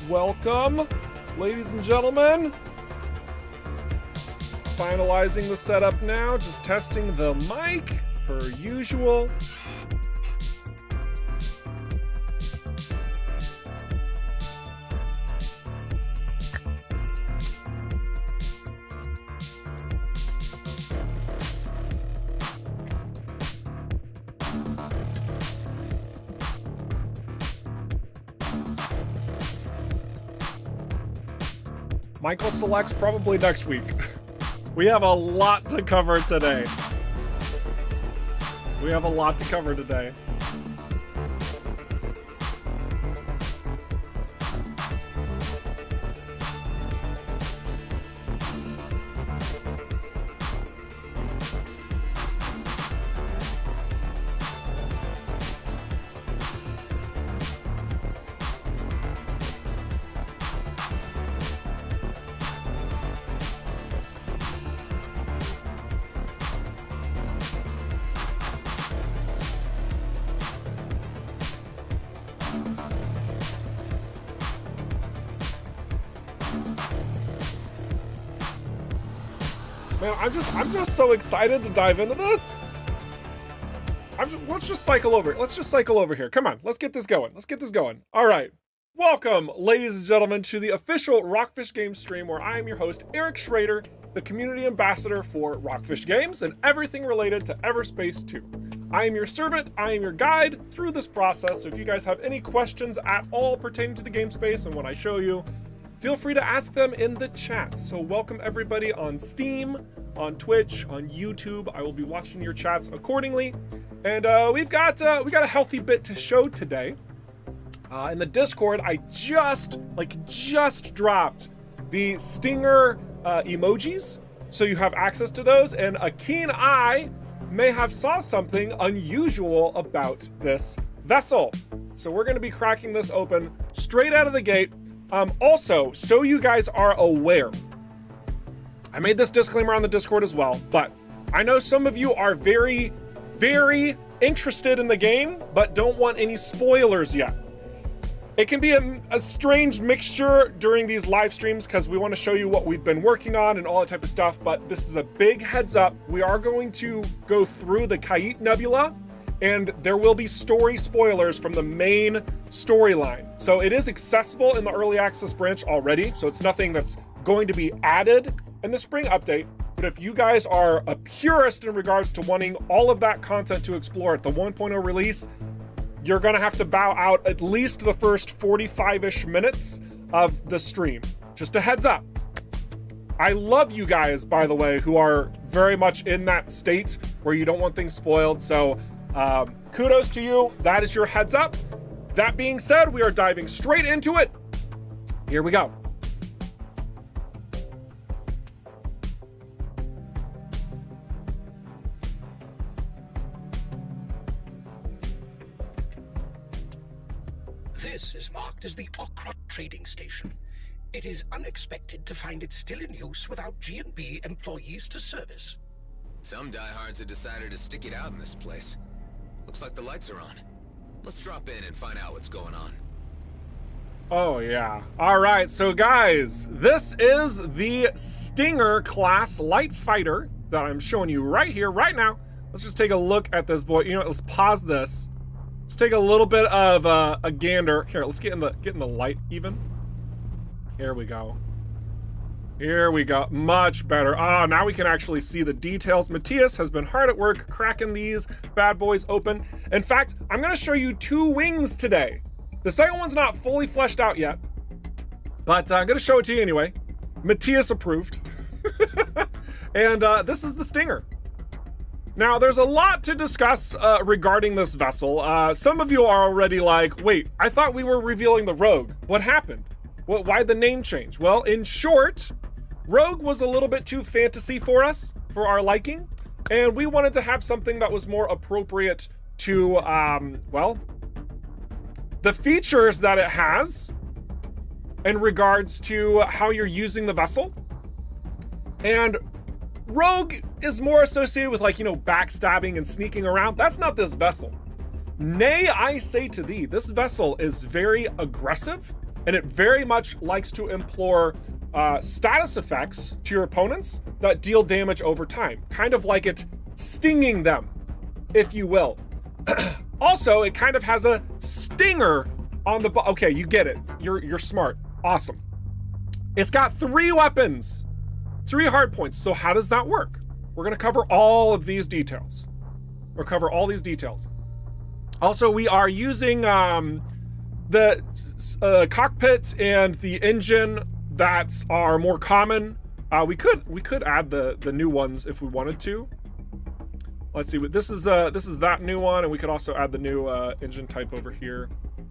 Welcome, ladies and gentlemen. Finalizing the setup now, just testing the mic per usual. Michael selects probably next week. We have a lot to cover today. Man, I'm just so excited to dive into this. Let's just cycle over. Let's just cycle over here. Come on, let's get this going. All right. Welcome, ladies and gentlemen, to the official Rockfish Games stream, where I am your host, Eric Schrader, the community ambassador for Rockfish Games and everything related to EVERSPACE 2. I am your servant, I am your guide through this process, so if you guys have any questions at all pertaining to the game space and what I show you, feel free to ask them in the chat. So welcome everybody on Steam, on Twitch, on YouTube. I will be watching your chats accordingly. And we've got a healthy bit to show today. In the Discord, I just dropped the stinger emojis, so you have access to those, and a keen eye may have saw something unusual about this vessel. So we're gonna be cracking this open straight out of the gate. Also, so you guys are aware, I made this disclaimer on the Discord as well, but I know some of you are very, very interested in the game, but don't want any spoilers yet. It can be a strange mixture during these live streams because we want to show you what we've been working on and all that type of stuff, but this is a big heads up. We are going to go through the Kait Nebula, and there will be story spoilers from the main storyline. So it is accessible in the early access branch already, so it's nothing that's going to be added in the spring update. But if you guys are a purist in regards to wanting all of that content to explore at the 1.0 release, you're gonna have to bow out at least the first 45-ish minutes of the stream. Just a heads up. I love you guys, by the way, who are very much in that state where you don't want things spoiled. So kudos to you. That is your heads up. That being said, we are diving straight into it. Here we go. This is marked as the Okrot trading station. It is unexpected to find it still in use without G&B employees to service. Some diehards have decided to stick it out in this place. Looks like the lights are on. Let's drop in and find out what's going on. Oh yeah. All right, so guys, this is the Stinger class light fighter that I'm showing you right here, right now. Let's just take a look at this boy. You know what, let's pause this. Let's take a little bit of a gander. Here, let's get in the light even. Here we go. Here we go. Much better. Ah, now we can actually see the details. Matthias has been hard at work cracking these bad boys open. In fact, I'm gonna show you two wings today. The second one's not fully fleshed out yet, but I'm gonna show it to you anyway. Matthias approved. And this is the Stinger. Now, there's a lot to discuss regarding this vessel. Some of you are already like, wait, I thought we were revealing the Rogue. What happened? Why the name change? Well, in short, Rogue was a little bit too fantasy for us, for our liking, and we wanted to have something that was more appropriate to, well, the features that it has in regards to how you're using the vessel. And Rogue is more associated with, like, you know, backstabbing and sneaking around. That's not this vessel. Nay, I say to thee, this vessel is very aggressive, and it very much likes to employ status effects to your opponents that deal damage over time, kind of like it stinging them, if you will. Also, it kind of has a stinger on the okay, you get it. You're smart. Awesome. It's got 3 weapons, 3 hard points. So how does that work? We're gonna cover all of these details. We'll cover all these details. Also, we are using the cockpit and the engine that are more common. We could add the new ones if we wanted to. Let's see, this is that new one, and we could also add the new engine type over here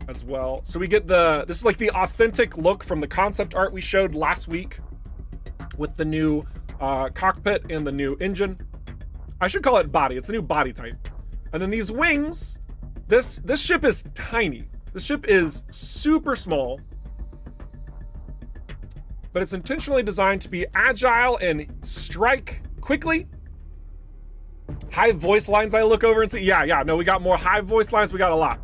as well. So we get this is like the authentic look from the concept art we showed last week with the new cockpit and the new engine. I should call it body. It's a new body type. And then these wings, this ship is tiny. The ship is super small, but it's intentionally designed to be agile and strike quickly. High voice lines, I look over and see, yeah, no, we got more high voice lines, we got a lot.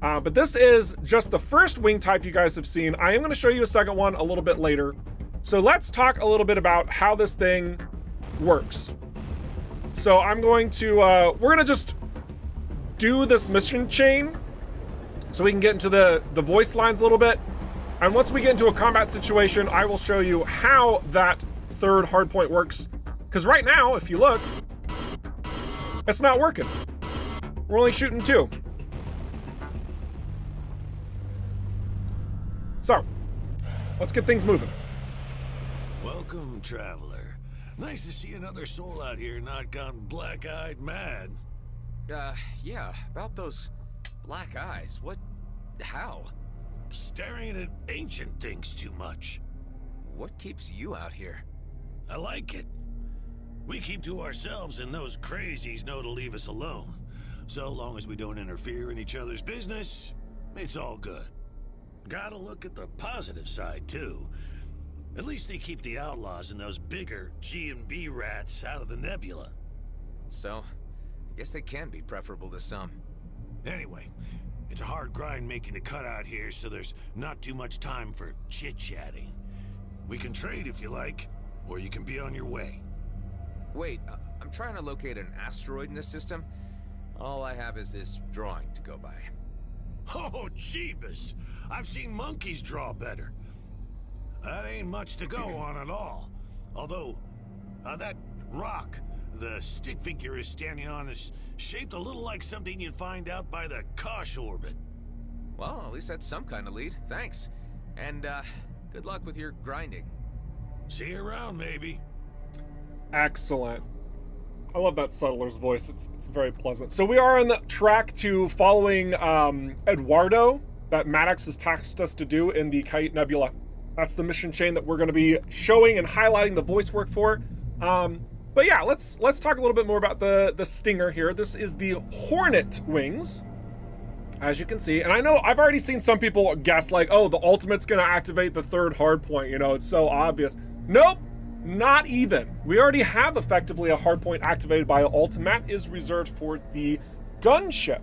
But this is just the first wing type you guys have seen. I am gonna show you a second one a little bit later. So let's talk a little bit about how this thing works. So I'm going to, we're gonna just do this mission chain so we can get into the voice lines a little bit. And once we get into a combat situation, I will show you how that third hardpoint works. Because right now, if you look, it's not working. We're only shooting 2. So, let's get things moving. Welcome, traveler. Nice to see another soul out here not gone black-eyed mad. Yeah, about those black eyes. How? Staring at ancient things too much. What keeps you out here? I like it. We keep to ourselves and those crazies know to leave us alone. So long as we don't interfere in each other's business, it's all good. Gotta look at the positive side, too. At least they keep the outlaws and those bigger G&B rats out of the nebula. So, I guess they can be preferable to some. Anyway, it's a hard grind making the cut out here, so there's not too much time for chit-chatting. We can trade if you like, or you can be on your way. Wait, I'm trying to locate an asteroid in this system. All I have is this drawing to go by. Oh, Jeebus! I've seen monkeys draw better. That ain't much to go on at all. Although, that rock the stick figure is standing on is shaped a little like something you'd find out by the Kosh orbit. Well, at least that's some kind of lead. Thanks. And, good luck with your grinding. See you around, maybe. Excellent. I love that settler's voice. It's very pleasant. So we are on the track to following Eduardo that Maddox has tasked us to do in the Kite Nebula. That's the mission chain that we're going to be showing and highlighting the voice work for. But yeah, let's talk a little bit more about the Stinger here. This is the Hornet wings, as you can see. And I know I've already seen some people guess like, oh, the ultimate's going to activate the third hard point. You know, it's so obvious. Nope. Not even. We already have effectively a hardpoint activated by ultimate is reserved for the gunship.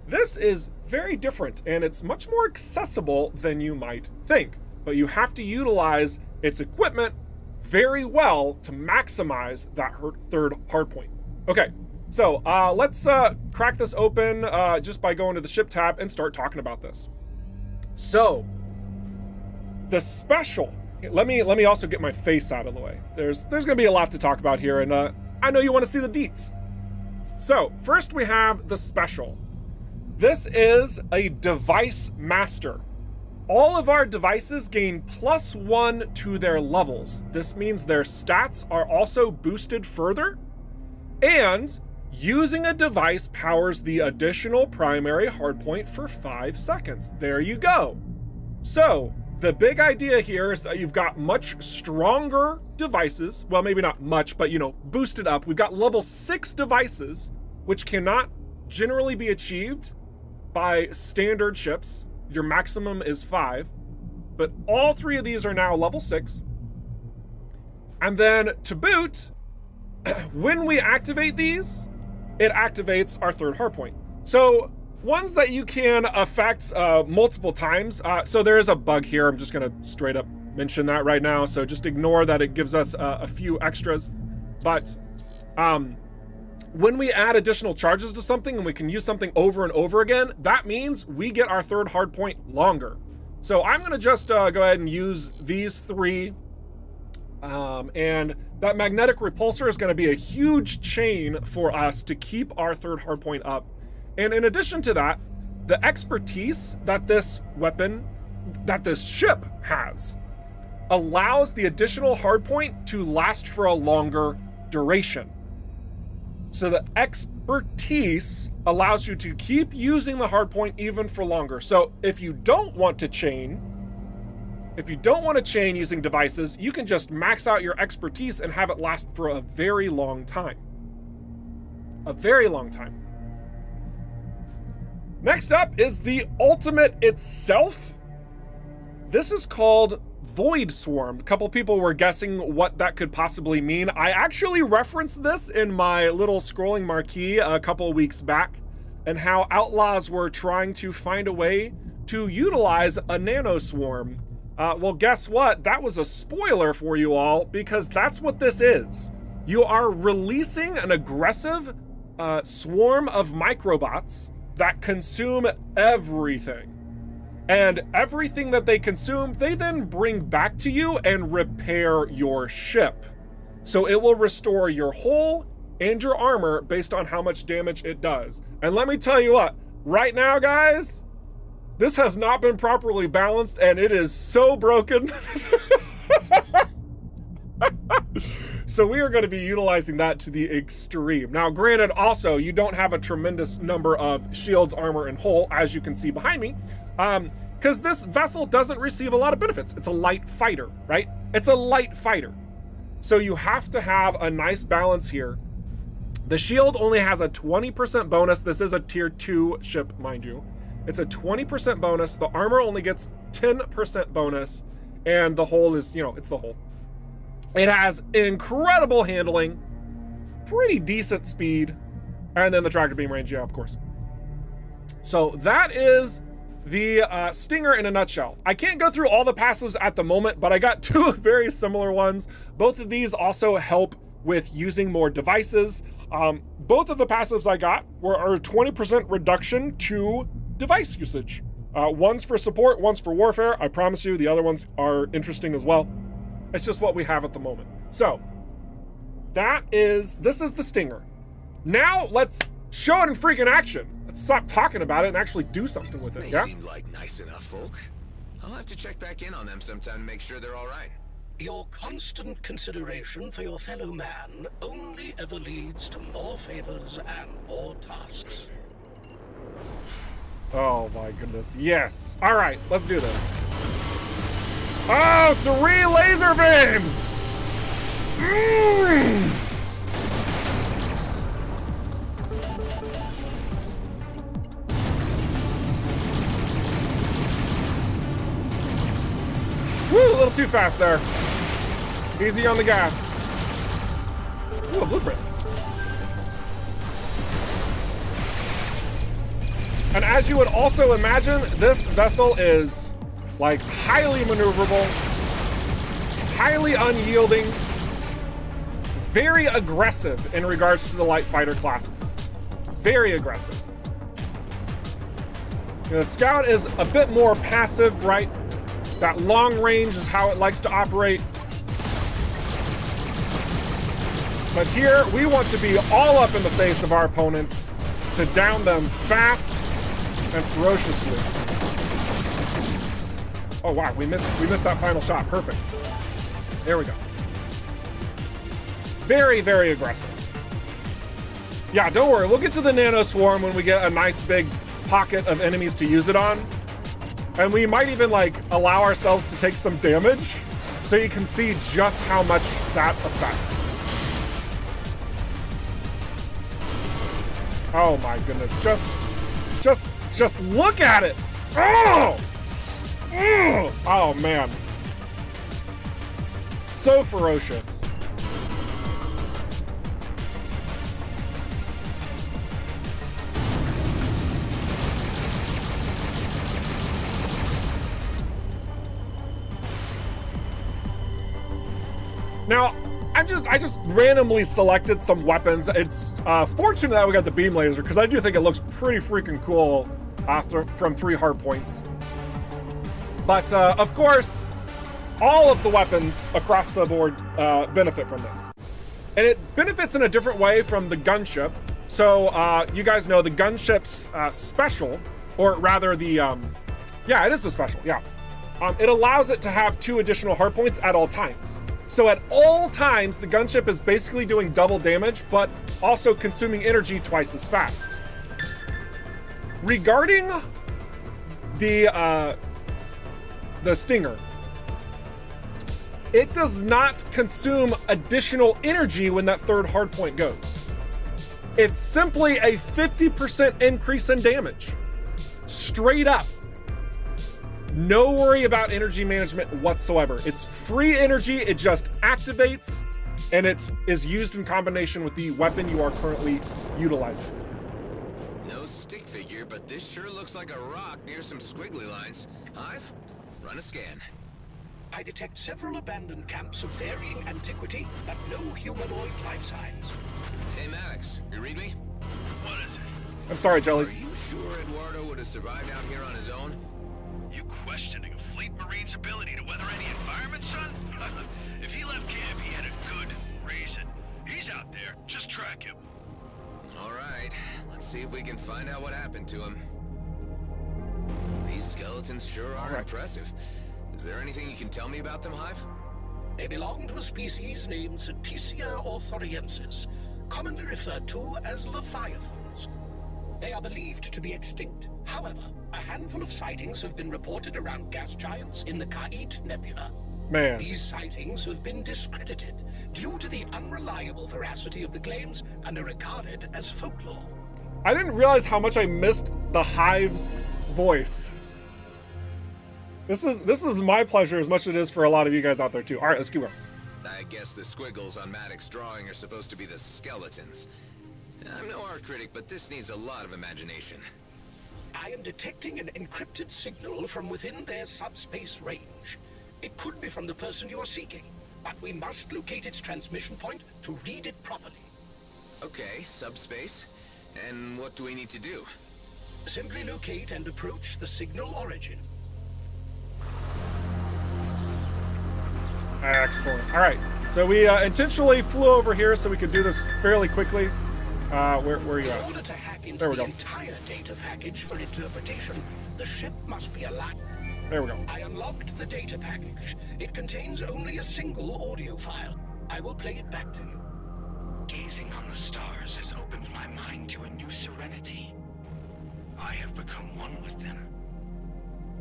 This is very different and it's much more accessible than you might think, but you have to utilize its equipment very well to maximize that third hardpoint. Okay, so let's crack this open just by going to the ship tab and start talking about this. So the special. Let me also get my face out of the way. There's gonna be a lot to talk about here, and I know you want to see the deets. So first we have the special. This is a device master. All of our devices gain +1 to their levels. This means their stats are also boosted further, and using a device powers the additional primary hardpoint for 5 seconds. There you go. So the big idea here is that you've got much stronger devices. Well, maybe not much, but you know, boosted up. We've got level 6 devices, which cannot generally be achieved by standard ships. Your maximum is 5, but all 3 of these are now level 6. And then to boot, when we activate these, it activates our 3rd hardpoint. So ones that you can affect multiple times. So there is a bug here. I'm just gonna straight up mention that right now. So just ignore that it gives us a few extras. But when we add additional charges to something and we can use something over and over again, that means we get our 3rd hardpoint longer. So I'm gonna just go ahead and use these 3. And that magnetic repulsor is going to be a huge chain for us to keep our 3rd hardpoint up. And in addition to that, the expertise that this weapon, that this ship has, allows the additional hardpoint to last for a longer duration. So the expertise allows you to keep using the hardpoint even for longer. So if you don't want to chain, using devices, you can just max out your expertise and have it last for a very long time. A very long time. Next up is the ultimate itself. This is called Void Swarm. A couple people were guessing what that could possibly mean. I actually referenced this in my little scrolling marquee a couple weeks back, and how outlaws were trying to find a way to utilize a nano swarm. Well, guess what? That was a spoiler for you all, because that's what this is. You are releasing an aggressive swarm of microbots that consume everything. And everything that they consume, they then bring back to you and repair your ship. So it will restore your hull and your armor based on how much damage it does. And let me tell you what, right now, guys, this has not been properly balanced and it is so broken. So we are going to be utilizing that to the extreme. Now, granted, also, you don't have a tremendous number of shields, armor, and hull, as you can see behind me, because this vessel doesn't receive a lot of benefits. It's a light fighter, right? It's a light fighter. So you have to have a nice balance here. The shield only has a 20% bonus. This is a tier 2 ship, mind you. It's a 20% bonus. The armor only gets 10% bonus, and the hull is, it's the hull. It has incredible handling, pretty decent speed, and then the tractor beam range, yeah, of course. So that is the Stinger in a nutshell. I can't go through all the passives at the moment, but I got 2 very similar ones. Both of these also help with using more devices. Both of the passives I got were a 20% reduction to device usage. One's for support, one's for warfare. I promise you the other ones are interesting as well. It's just what we have at the moment. So this is the Stinger. Now let's show it in freaking action. Let's stop talking about it and actually do something with it. They seem like nice enough folk. I'll have to check back in on them sometime to make sure they're all right. Your constant consideration for your fellow man only ever leads to more favors and more tasks. Oh my goodness, yes. All right, let's do this. Oh, 3 laser beams! Woo, a little too fast there. Easy on the gas. Ooh, a blueprint. And as you would also imagine, this vessel is like highly maneuverable, highly unyielding, very aggressive in regards to the light fighter classes. Very aggressive. The Scout is a bit more passive, right? That long range is how it likes to operate. But here, we want to be all up in the face of our opponents to down them fast and ferociously. Oh wow, we missed that final shot. Perfect. There we go. Very, very aggressive. Yeah, don't worry. We'll get to the Nano Swarm when we get a nice big pocket of enemies to use it on. And we might even like allow ourselves to take some damage so you can see just how much that affects. Oh my goodness, just look at it. Oh! Oh man. So ferocious. Now, I just randomly selected some weapons. It's fortunate that we got the beam laser because I do think it looks pretty freaking cool from 3 hard points. But of course, all of the weapons across the board benefit from this. And it benefits in a different way from the gunship. So you guys know the gunship's special, or rather the, yeah, it is the special, yeah. It allows it to have 2 additional hard points at all times. So at all times, the gunship is basically doing double damage, but also consuming energy twice as fast. Regarding the Stinger, it does not consume additional energy when that 3rd hardpoint goes. It's simply a 50% increase in damage. Straight up. No worry about energy management whatsoever. It's free energy, it just activates, and it is used in combination with the weapon you are currently utilizing. No stick figure, but this sure looks like a rock near some squiggly lines. Hive, run a scan. I detect several abandoned camps of varying antiquity, but no humanoid life signs. Hey Maddox, you read me? What is it? I'm sorry, Jellies. Are you sure Eduardo would have survived out here on his own? You questioning a fleet marine's ability to weather any environment, son? If he left camp, he had a good reason. He's out there. Just track him. All right, let's see if we can find out what happened to him. These skeletons sure are impressive. Is there anything you can tell me about them, Hive? They belong to a species named Cetacea orthoriensis, commonly referred to as leviathans. They are believed to be extinct. However, a handful of sightings have been reported around gas giants in the Kait Nebula. Man. These sightings have been discredited due to the unreliable veracity of the claims and are regarded as folklore. I didn't realize how much I missed the Hive's voice. This is my pleasure as much as it is for a lot of you guys out there too. All right, let's keep going. I guess the squiggles on Maddox's drawing are supposed to be the skeletons. I'm no art critic, but this needs a lot of imagination. I am detecting an encrypted signal from within their subspace range. It could be from the person you are seeking, but we must locate its transmission point to read it properly. Okay, subspace. And what do we need to do? Simply locate and approach the signal origin. Excellent. All right, so we intentionally flew over here so we could do this fairly quickly. Where are you In at? order to hack into There we the go. entire data package for interpretation, the ship must be alive. There we go. I unlocked the data package. It contains only a single audio file. I will play it back to you. Gazing on the stars has opened my mind to a new serenity. I have become one with them.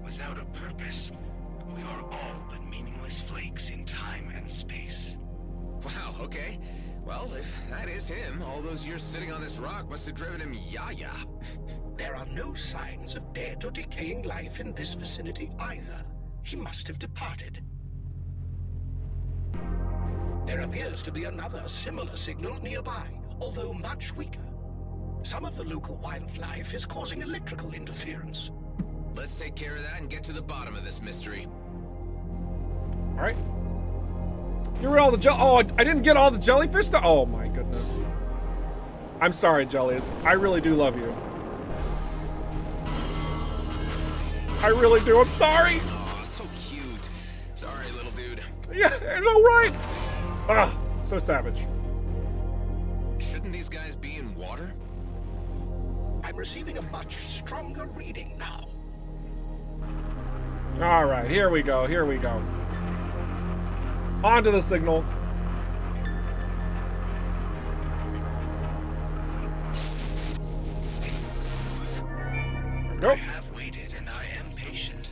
Without a purpose, we are all but meaningless flakes in time and space. Wow, okay. Well, if that is him, all those years sitting on this rock must have driven him yaya. There are no signs of dead or decaying life in this vicinity either. He must have departed. There appears to be another similar signal nearby, although much weaker. Some of the local wildlife is causing electrical interference. Let's take care of that and get to the bottom of this mystery. All right. You read all the oh, I didn't get all the jellyfish stuff. Oh my goodness. I'm sorry, Jellies. I really do love you. I really do. I'm sorry. Oh, so cute. Sorry, little dude. Yeah, I know, right? Ah, so savage. Shouldn't these guys be in water? I'm receiving a much stronger reading now. All right, here we go. Here we go. Onto the signal. There we go. I have waited and I am patient.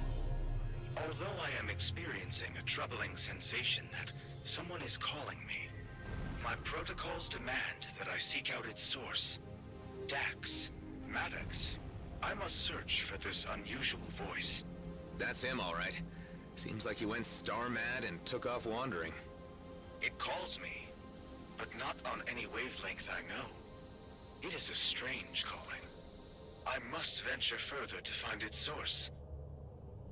troubling sensation that someone is calling me. My protocols demand that I seek out its source. Dax, Maddox, I must search for this unusual voice. That's him, all right. Seems like he went star mad and took off wandering. It calls me, but not on any wavelength I know. It is a strange calling. I must venture further to find its source.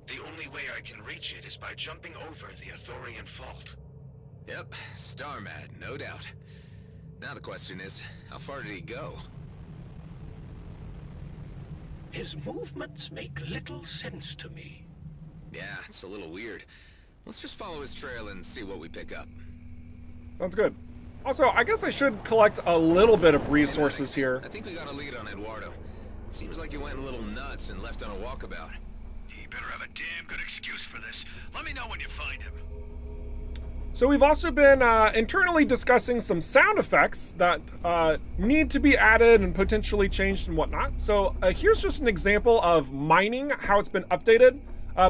The only way I can reach it is by jumping over the Athorian fault. Yep, star mad, no doubt. Now the question is, how far did he go? His movements make little sense to me. Yeah, it's a little weird. Let's just follow his trail and see what we pick up. Sounds good. Also, I guess I should collect a little bit of resources here. I think we got a lead on Eduardo. Seems like he went a little nuts and left on a walkabout. He better have a damn good excuse for this. Let me know when you find him. So we've also been internally discussing some sound effects that need to be added and potentially changed and whatnot. So here's just an example of mining, how it's been updated.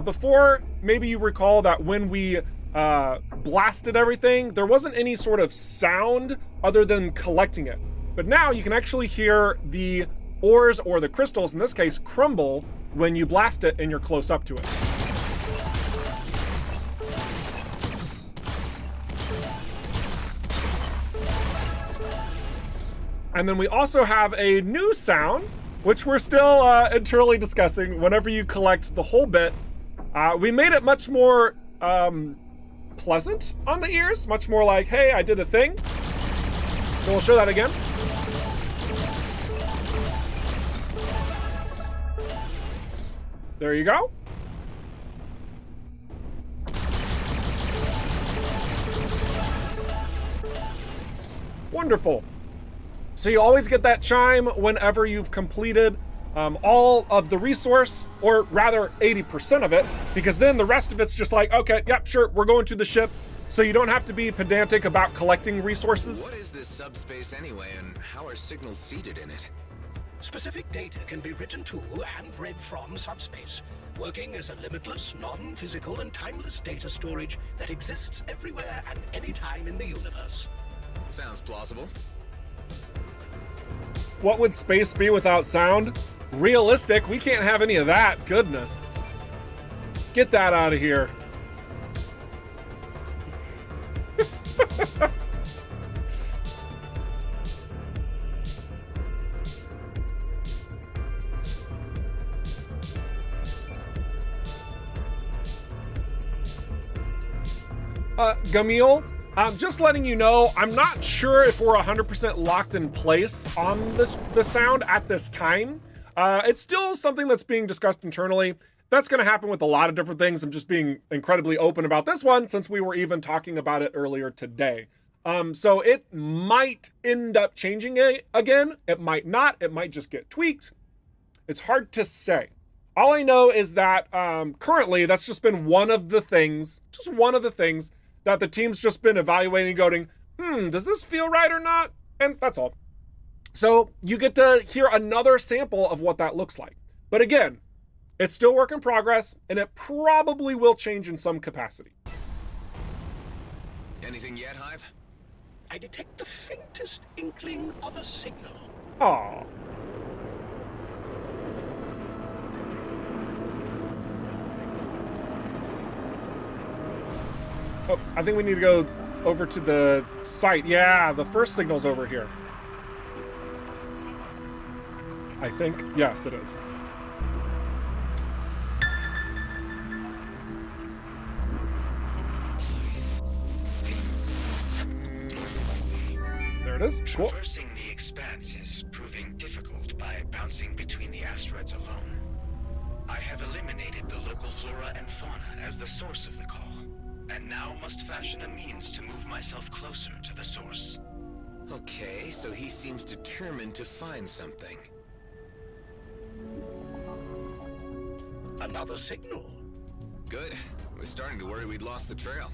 Before, maybe you recall that when we blasted everything, there wasn't any sort of sound other than collecting it. But now you can actually hear the ores, or the crystals in this case, crumble when you blast it and you're close up to it. And then we also have a new sound, which we're still internally discussing. Whenever you collect the whole bit, we made it much more pleasant on the ears, much more like, hey, I did a thing. So we'll show that again. There you go. Wonderful. So you always get that chime whenever you've completed all of the resource, or rather 80% of it, because then the rest of it's just like, okay, yep, sure, we're going to the ship. So you don't have to be pedantic about collecting resources. What is this subspace anyway, and how are signals seeded in it? Specific data can be written to and read from subspace, working as a limitless, non-physical, and timeless data storage that exists everywhere and anytime in the universe. Sounds plausible. What would space be without sound? Realistic, we can't have any of that. Goodness. Get that out of here. Gamil, just letting you know, I'm not sure if we're 100% locked in place on the sound at this time. It's still something that's being discussed internally. That's going to happen with a lot of different things. I'm just being incredibly open about this one since we were even talking about it earlier today. So it might end up changing again. It might not. It might just get tweaked. It's hard to say. All I know is that currently that's just been one of the things, that the team's just been evaluating, going, does this feel right or not? And that's all. So you get to hear another sample of what that looks like. But again, it's still work in progress, and it probably will change in some capacity. Anything yet, Hive? I detect the faintest inkling of a signal. Aww. Oh, I think we need to go over to the site. Yeah, the first signal's over here. I think, yes, it is. There it is. Cool. Traversing the expanse is proving difficult by bouncing between the asteroids alone. I have eliminated the local flora and fauna as the source of the call, and now must fashion a means to move myself closer to the source. Okay, so he seems determined to find something. Another signal. Good. I was starting to worry we'd lost the trail.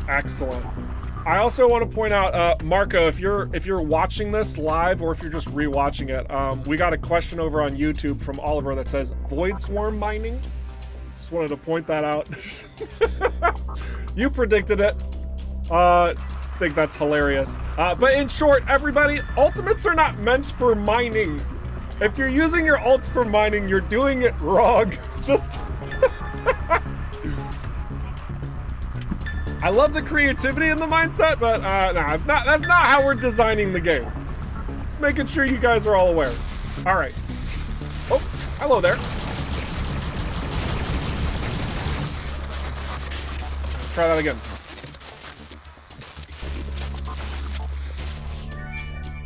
Excellent. I also want to point out, Marco, if you're watching this live or if you're just rewatching it, we got a question over on YouTube from Oliver that says void swarm mining. Just wanted to point that out. You predicted it. I think that's hilarious. But in short, everybody, ultimates are not meant for mining. If you're using your ults for mining, you're doing it wrong. Just... I love the creativity in the mindset, but no, that's not how we're designing the game. Just making sure you guys are all aware. All right. Oh, hello there. Let's try that again.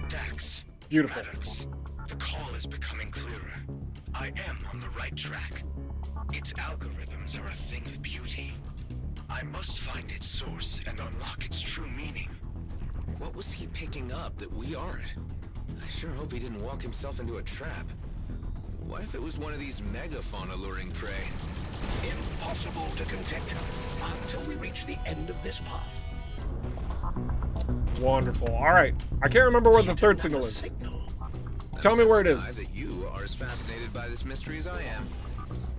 Dax. Beautiful. Maddox, the call is becoming clearer. I am on the right track. Its algorithms are a thing of beauty. I must find its source and unlock its true meaning. What was he picking up that we aren't? I sure hope he didn't walk himself into a trap. What if it was one of these megafauna luring prey? Impossible to conjecture until we reach the end of this path. Wonderful. All right. I can't remember where the third signal is. Tell me where it is. That you are as fascinated by this mystery as I am.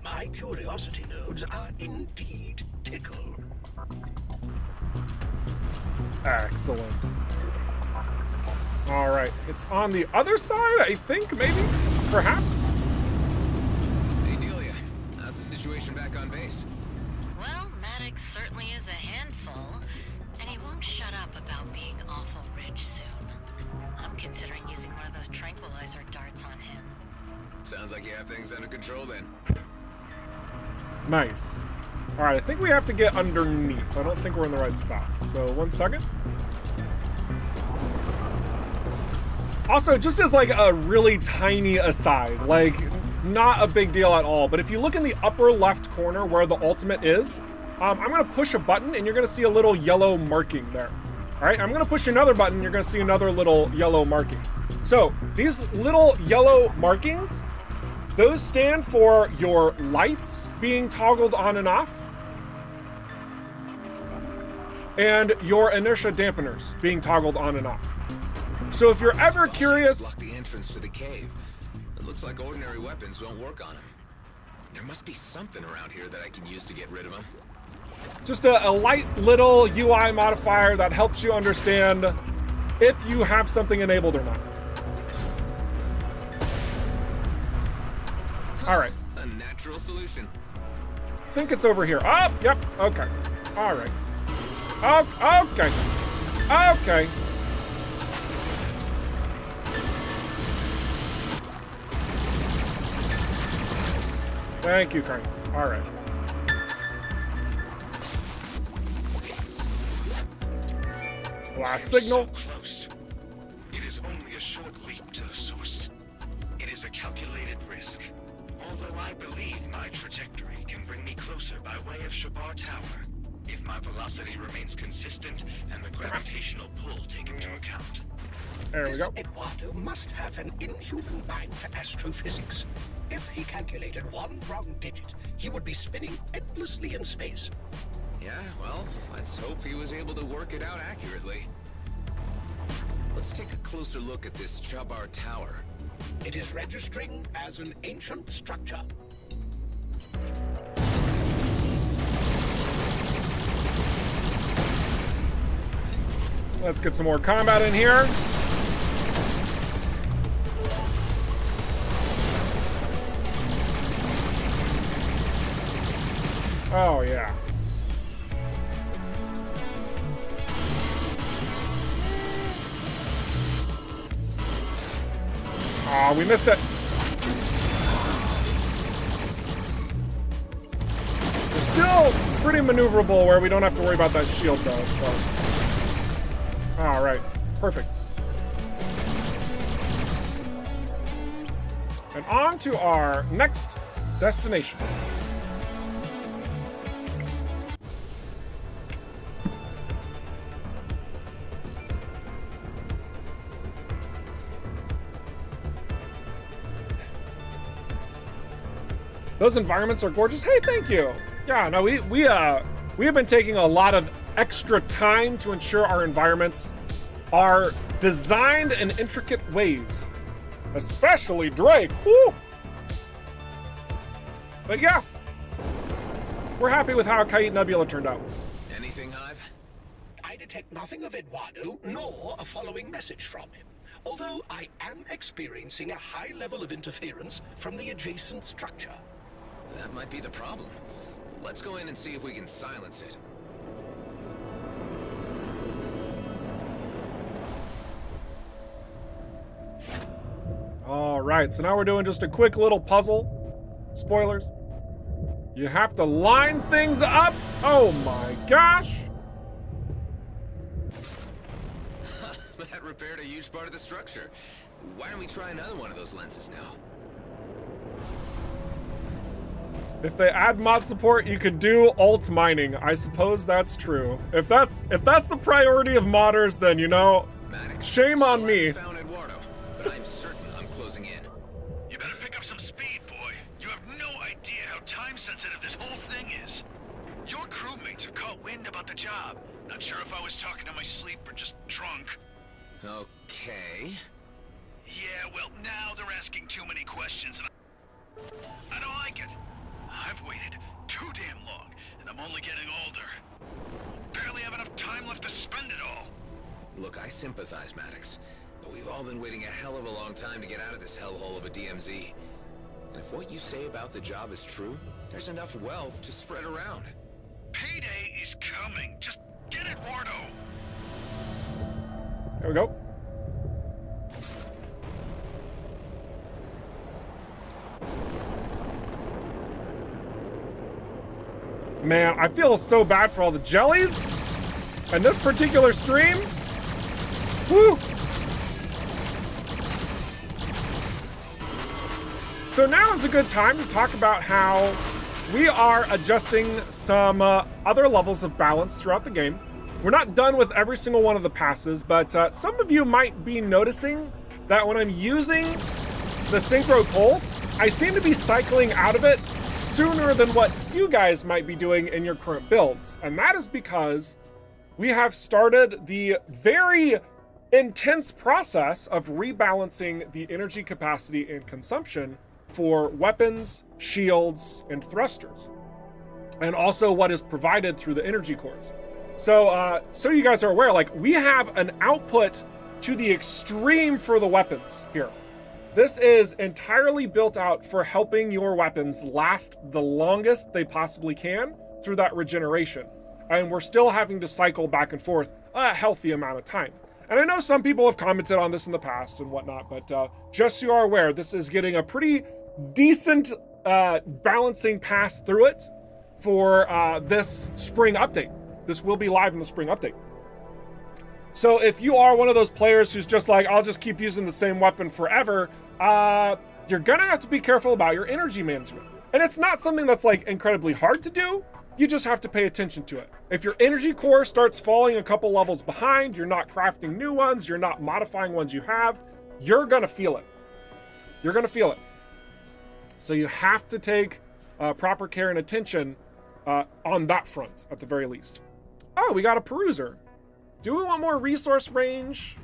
My curiosity nodes are indeed tickled. Excellent. All right. It's on the other side, I think, maybe? Perhaps? Hey, Delia. How's the situation back on base? Well, Maddox certainly is a handful, and he won't shut up about being awful rich soon. I'm considering using one of those tranquilizer darts on him. Sounds like you have things under control then. Nice. All right, I think we have to get underneath. I don't think we're in the right spot. So 1 second. Also, just as like a really tiny aside, like not a big deal at all, but if you look in the upper left corner where the ultimate is, I'm gonna push a button and you're gonna see a little yellow marking there. All right, I'm gonna push another button, you're gonna see another little yellow marking. So these little yellow markings, those stand for your lights being toggled on and off, and your inertia dampeners being toggled on and off. So if you're ever curious... Block the entrance to the cave. It looks like ordinary weapons won't work on him. There must be something around here that I can use to get rid of him. Just a light little UI modifier that helps you understand if you have something enabled or not. All right. A natural solution. I think it's over here. Oh, yep. Okay. All right. Oh, okay. Okay. Thank you, Crane. All right. Last signal. So close. It is only a short leap to the source. It is a calculated risk. Although I believe my trajectory can bring me closer by way of Shabar Tower, if my velocity remains consistent and the gravitational pull taken into account. There we This go. Eduardo must have an inhuman mind for astrophysics. If he calculated one wrong digit, he would be spinning endlessly in space. Yeah, well, let's hope he was able to work it out accurately. Let's take a closer look at this Shabar Tower. It is registering as an ancient structure. Let's get some more combat in here. Oh, yeah. Oh, we missed it. We're still pretty maneuverable where we don't have to worry about that shield though, so. All right, perfect. And on to our next destination. Those environments are gorgeous. Hey, thank you. Yeah, no, we have been taking a lot of extra time to ensure our environments are designed in intricate ways, especially Drake. Whew. But yeah, We're happy with how Kite Nebula turned out. Anything, Hive? I detect nothing of Eduardo, nor a following message from him. Although I am experiencing a high level of interference from the adjacent structure. That might be the problem. Let's go in and see if we can silence it. All right, so now we're doing just a quick little puzzle. Spoilers. You have to line things up. Oh my gosh. That repaired a huge part of the structure. Why don't we try another one of those lenses now? If they add mod support, you can do alt mining. I suppose that's true. If that's the priority of modders, then you know, Maddox, shame on still me. haven't found Eduardo, but I'm certain I'm closing in. You better pick up some speed, boy. You have no idea how time-sensitive this whole thing is. Your crewmates have caught wind about the job. Not sure if I was talking in my sleep or just drunk. Okay. Yeah, well, now they're asking too many questions, and I don't like it. I've waited too damn long, and I'm only getting older. Barely have enough time left to spend it all. Look, I sympathize, Maddox, but we've all been waiting a hell of a long time to get out of this hellhole of a DMZ. And if what you say about the job is true, there's enough wealth to spread around. Payday is coming. Just get Eduardo. There we go. Man, I feel so bad for all the jellies and this particular stream. Woo! So now is a good time to talk about how we are adjusting some other levels of balance throughout the game. We're not done with every single one of the passes, but some of you might be noticing that when I'm using the Synchro Pulse, I seem to be cycling out of it sooner than what you guys might be doing in your current builds. And that is because we have started the very intense process of rebalancing the energy capacity and consumption for weapons, shields, and thrusters, and also what is provided through the energy cores. So, so you guys are aware, like, we have an output to the extreme for the weapons here. This is entirely built out for helping your weapons last the longest they possibly can through that regeneration. And we're still having to cycle back and forth a healthy amount of time. And I know some people have commented on this in the past and whatnot, but just so you are aware, this is getting a pretty decent balancing pass through it for this spring update. This will be live in the spring update. So if you are one of those players who's just like, I'll just keep using the same weapon forever, you're gonna have to be careful about your energy management. And it's not something that's like incredibly hard to do. You just have to pay attention to it. If your energy core starts falling a couple levels behind, you're not crafting new ones, you're not modifying ones you have, you're gonna feel it. You're gonna feel it. So you have to take proper care and attention on that front, at the very least. Oh, we got a peruser. Do we want more resource range?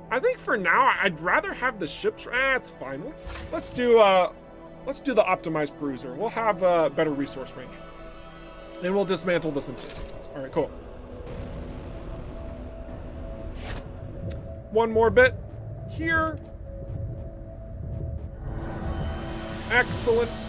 I think for now, I'd rather have the ships. It's fine. Let's do the optimized peruser. We'll have better resource range, and we'll dismantle this instance. All right, cool. One more bit here. Excellent.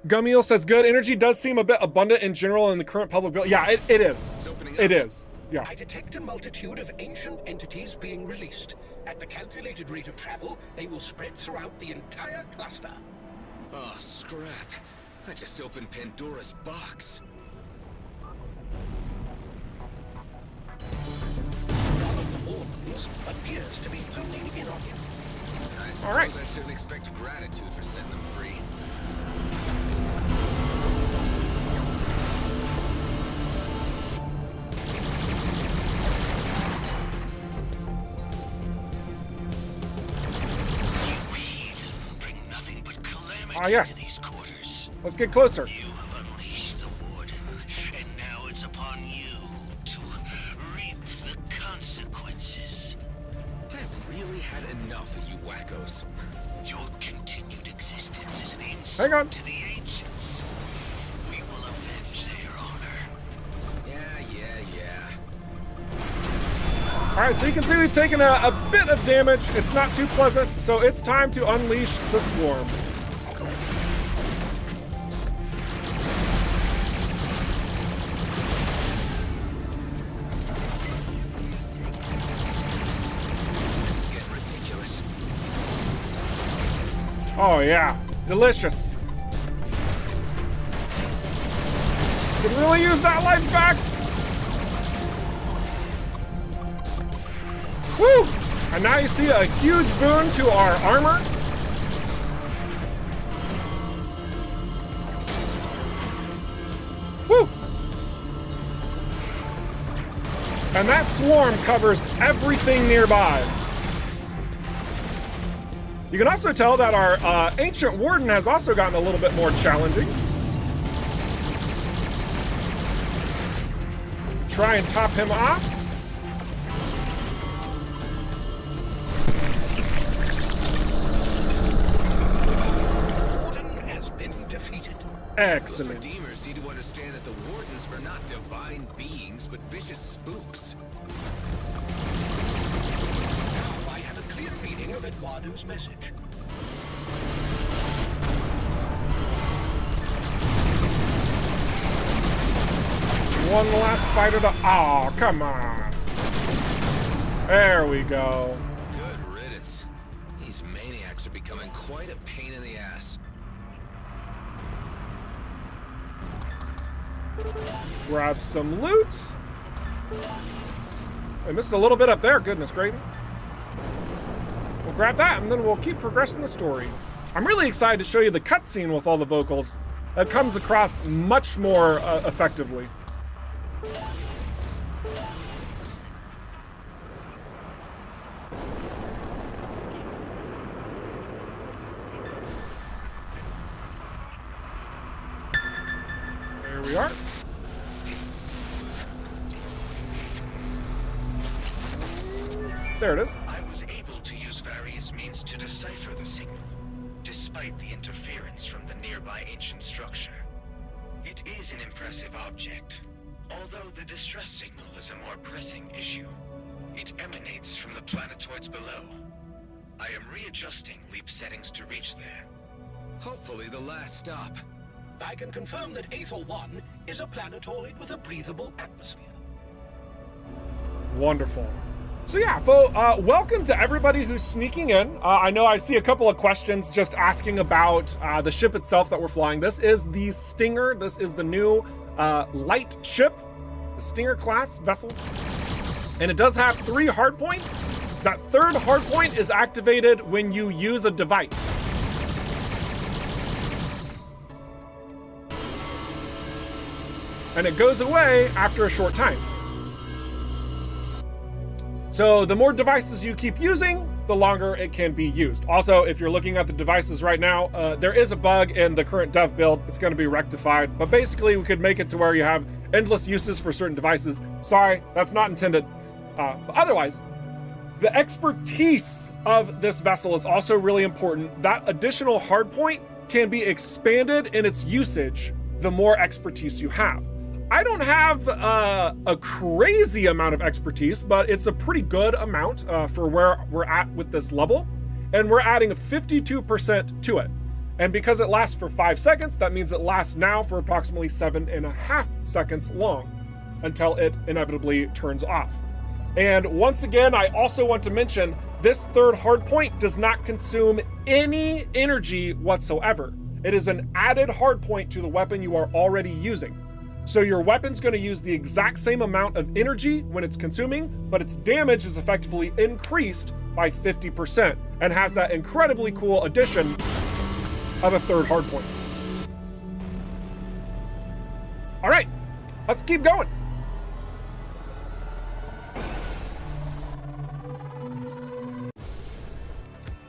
Gumiel says, good. Energy does seem a bit abundant in general in the current public build. Yeah, it is. It is. Yeah. I detect a multitude of ancient entities being released. At the calculated rate of travel, they will spread throughout the entire cluster. Oh, scrap. I just opened Pandora's box. One of the wardens appears to be honing in on you. I suppose All right. I shouldn't expect gratitude for setting them free. Bring nothing but calamity Ah, yes. to these quarters. Let's get closer. You have unleashed the warden, and now it's upon you to reap the consequences. I've really had had enough of you wackos. Your continued existence is an insult Hang on. to the ancients. We will avenge their honor. Yeah. All right, so you can see we've taken a bit of damage. It's not too pleasant, so it's time to unleash the swarm. This is getting ridiculous. Oh yeah, delicious. Could really use that life back. Woo! And now you see a huge boon to our armor. Woo! And that swarm covers everything nearby. You can also tell that our ancient warden has also gotten a little bit more challenging. Try and top him off. Warden has been defeated. Excellent. Those Redeemers need to understand that the Wardens are not divine beings, but vicious spooks. Now I have a clear reading of Eduardo's message. One last fighter to... Oh, come on. There we go. Good riddance. These maniacs are becoming quite a pain in the ass. Grab some loot. I missed a little bit up there. Goodness gravy. We'll grab that, and then we'll keep progressing the story. I'm really excited to show you the cutscene with all the vocals. That comes across much more effectively. There we are. There it is. I was able to use various means to decipher the signal, despite the interference from the nearby ancient structure. It is an impressive object, although the distress signal is a more pressing issue. It emanates from the planetoids below. I am readjusting leap settings to reach there. Hopefully the last stop. I can confirm that Aethel 1 is a planetoid with a breathable atmosphere. Wonderful. So yeah, welcome to everybody who's sneaking in. I know I see a couple of questions just asking about the ship itself that we're flying. This is the Stinger. This is the new light ship, the Stinger class vessel. And it does have 3 hardpoints. That third hardpoint is activated when you use a device. And it goes away after a short time. So the more devices you keep using, the longer it can be used. Also, if you're looking at the devices right now, there is a bug in the current dev build. It's going to be rectified, but basically we could make it to where you have endless uses for certain devices. Sorry, that's not intended. But otherwise, the expertise of this vessel is also really important. That additional hardpoint can be expanded in its usage the more expertise you have. I don't have a crazy amount of expertise, but it's a pretty good amount for where we're at with this level. And we're adding 52% to it. And because it lasts for 5 seconds, that means it lasts now for approximately 7.5 seconds long until it inevitably turns off. And once again, I also want to mention this third hardpoint does not consume any energy whatsoever. It is an added hardpoint to the weapon you are already using. So your weapon's going to use the exact same amount of energy when it's consuming, but its damage is effectively increased by 50% and has that incredibly cool addition of a third hardpoint. All right, let's keep going.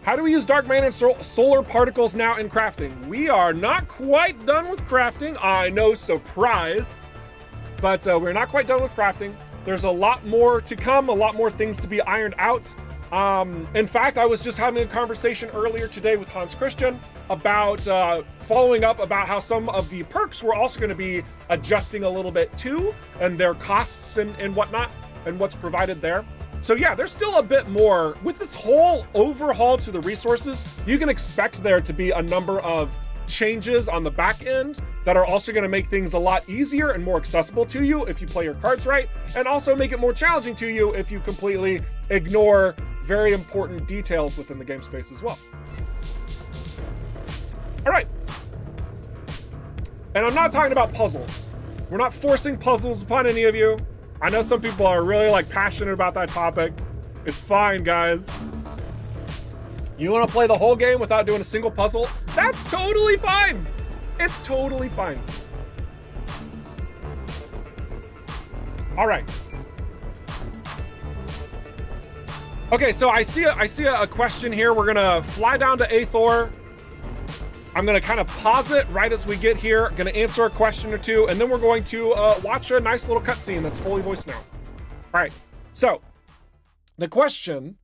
How do we use dark matter and solar particles now in crafting? We are not quite done with crafting. I know, surprise. But we're not quite done with crafting. There's a lot more to come, a lot more things to be ironed out. In fact, I was just having a conversation earlier today with Hans Christian about following up about how some of the perks were also going to be adjusting a little bit too, and their costs and whatnot, and what's provided there. So yeah, there's still a bit more. With this whole overhaul to the resources, you can expect there to be a number of changes on the back end that are also going to make things a lot easier and more accessible to you if you play your cards right, and also make it more challenging to you if you completely ignore very important details within the game space as well. All right. And I'm not talking about puzzles. We're not forcing puzzles upon any of you. I know some people are really like passionate about that topic. It's fine, guys. You want to play the whole game without doing a single puzzle? That's totally fine. It's totally fine. All right. Okay, so I see a question here. We're gonna fly down to Aethor. I'm gonna kind of pause it right as we get here. Gonna answer a question or two, and then we're going to watch a nice little cutscene that's fully voiced now. All right. So the question: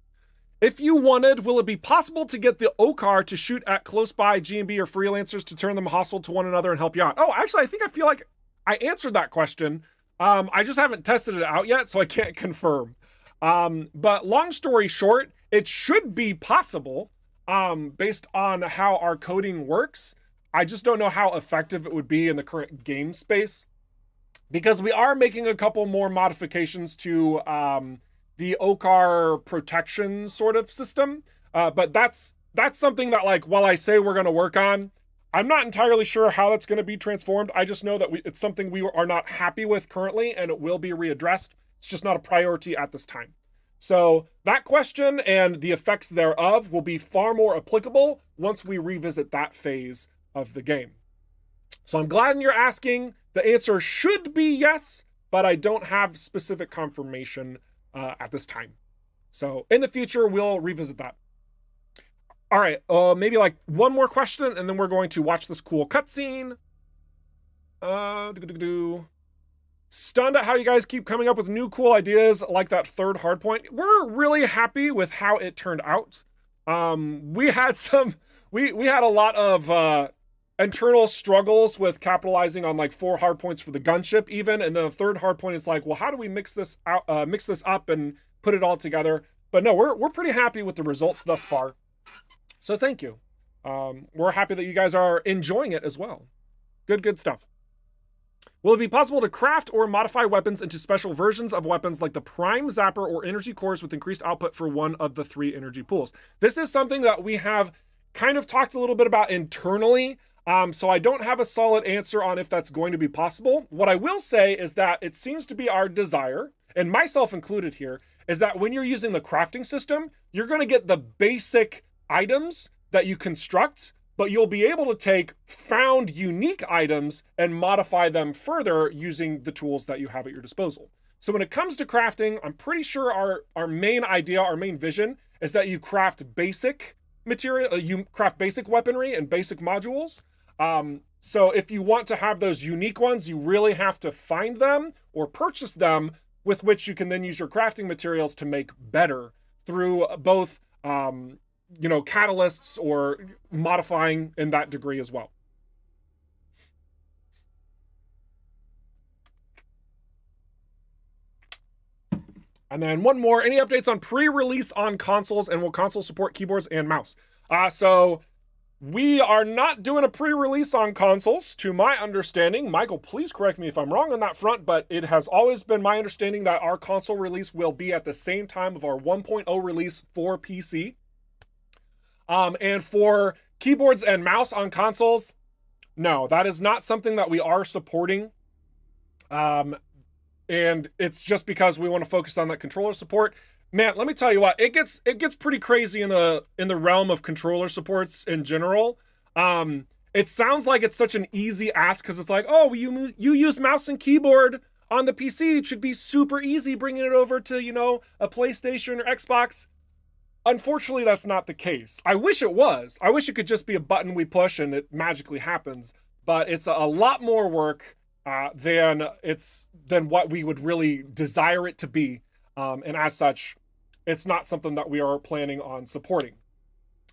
if you wanted, will it be possible to get the OCAR to shoot at close by GMB or freelancers to turn them hostile to one another and help you out? Oh, actually, I feel like I answered that question. I just haven't tested it out yet, so I can't confirm. But long story short, it should be possible based on how our coding works. I just don't know how effective it would be in the current game space, because we are making a couple more modifications to the OCAR protection sort of system. But that's something that, like, while I say we're going to work on, I'm not entirely sure how that's going to be transformed. I just know that it's something we are not happy with currently, and it will be readdressed. It's just not a priority at this time. So that question and the effects thereof will be far more applicable once we revisit that phase of the game. So I'm glad you're asking. The answer should be yes, but I don't have specific confirmation at this time. So in the future, we'll revisit that. All right, maybe like one more question, and then we're going to watch this cool cutscene. Stunned at how you guys keep coming up with new cool ideas like that third hardpoint. We're really happy with how it turned out. We had a lot of internal struggles with capitalizing on like 4 hardpoints for the gunship even, and then the third hardpoint is like, well, how do we mix this up and put it all together? But no, we're pretty happy with the results thus far. So thank you. We're happy that you guys are enjoying it as well. Good stuff. Will it be possible to craft or modify weapons into special versions of weapons like the Prime Zapper or energy cores with increased output for one of the 3 energy pools? This is something that we have kind of talked a little bit about internally, so I don't have a solid answer on if that's going to be possible. What I will say is that it seems to be our desire, and myself included here, is that when you're using the crafting system, you're going to get the basic items that you construct, but you'll be able to take found unique items and modify them further using the tools that you have at your disposal. So when it comes to crafting, I'm pretty sure our main idea, our main vision is that you craft basic material, you craft basic weaponry and basic modules. So if you want to have those unique ones, you really have to find them or purchase them, with which you can then use your crafting materials to make better through both catalysts or modifying in that degree as well. And then one more, any updates on pre-release on consoles, and will consoles support keyboards and mouse? So we are not doing a pre-release on consoles, to my understanding. Michael, please correct me if I'm wrong on that front, but it has always been my understanding that our console release will be at the same time of our 1.0 release for PC. And for keyboards and mouse on consoles, no, that is not something that we are supporting. And it's just because we want to focus on that controller support. Man, let me tell you what, it gets pretty crazy in the realm of controller supports in general. It sounds like it's such an easy ask because it's like, oh, you use mouse and keyboard on the PC. It should be super easy bringing it over to, a PlayStation or Xbox. Unfortunately, that's not the case. I wish it was. I wish it could just be a button we push and it magically happens. But it's a lot more work than what we would really desire it to be. And as such, it's not something that we are planning on supporting.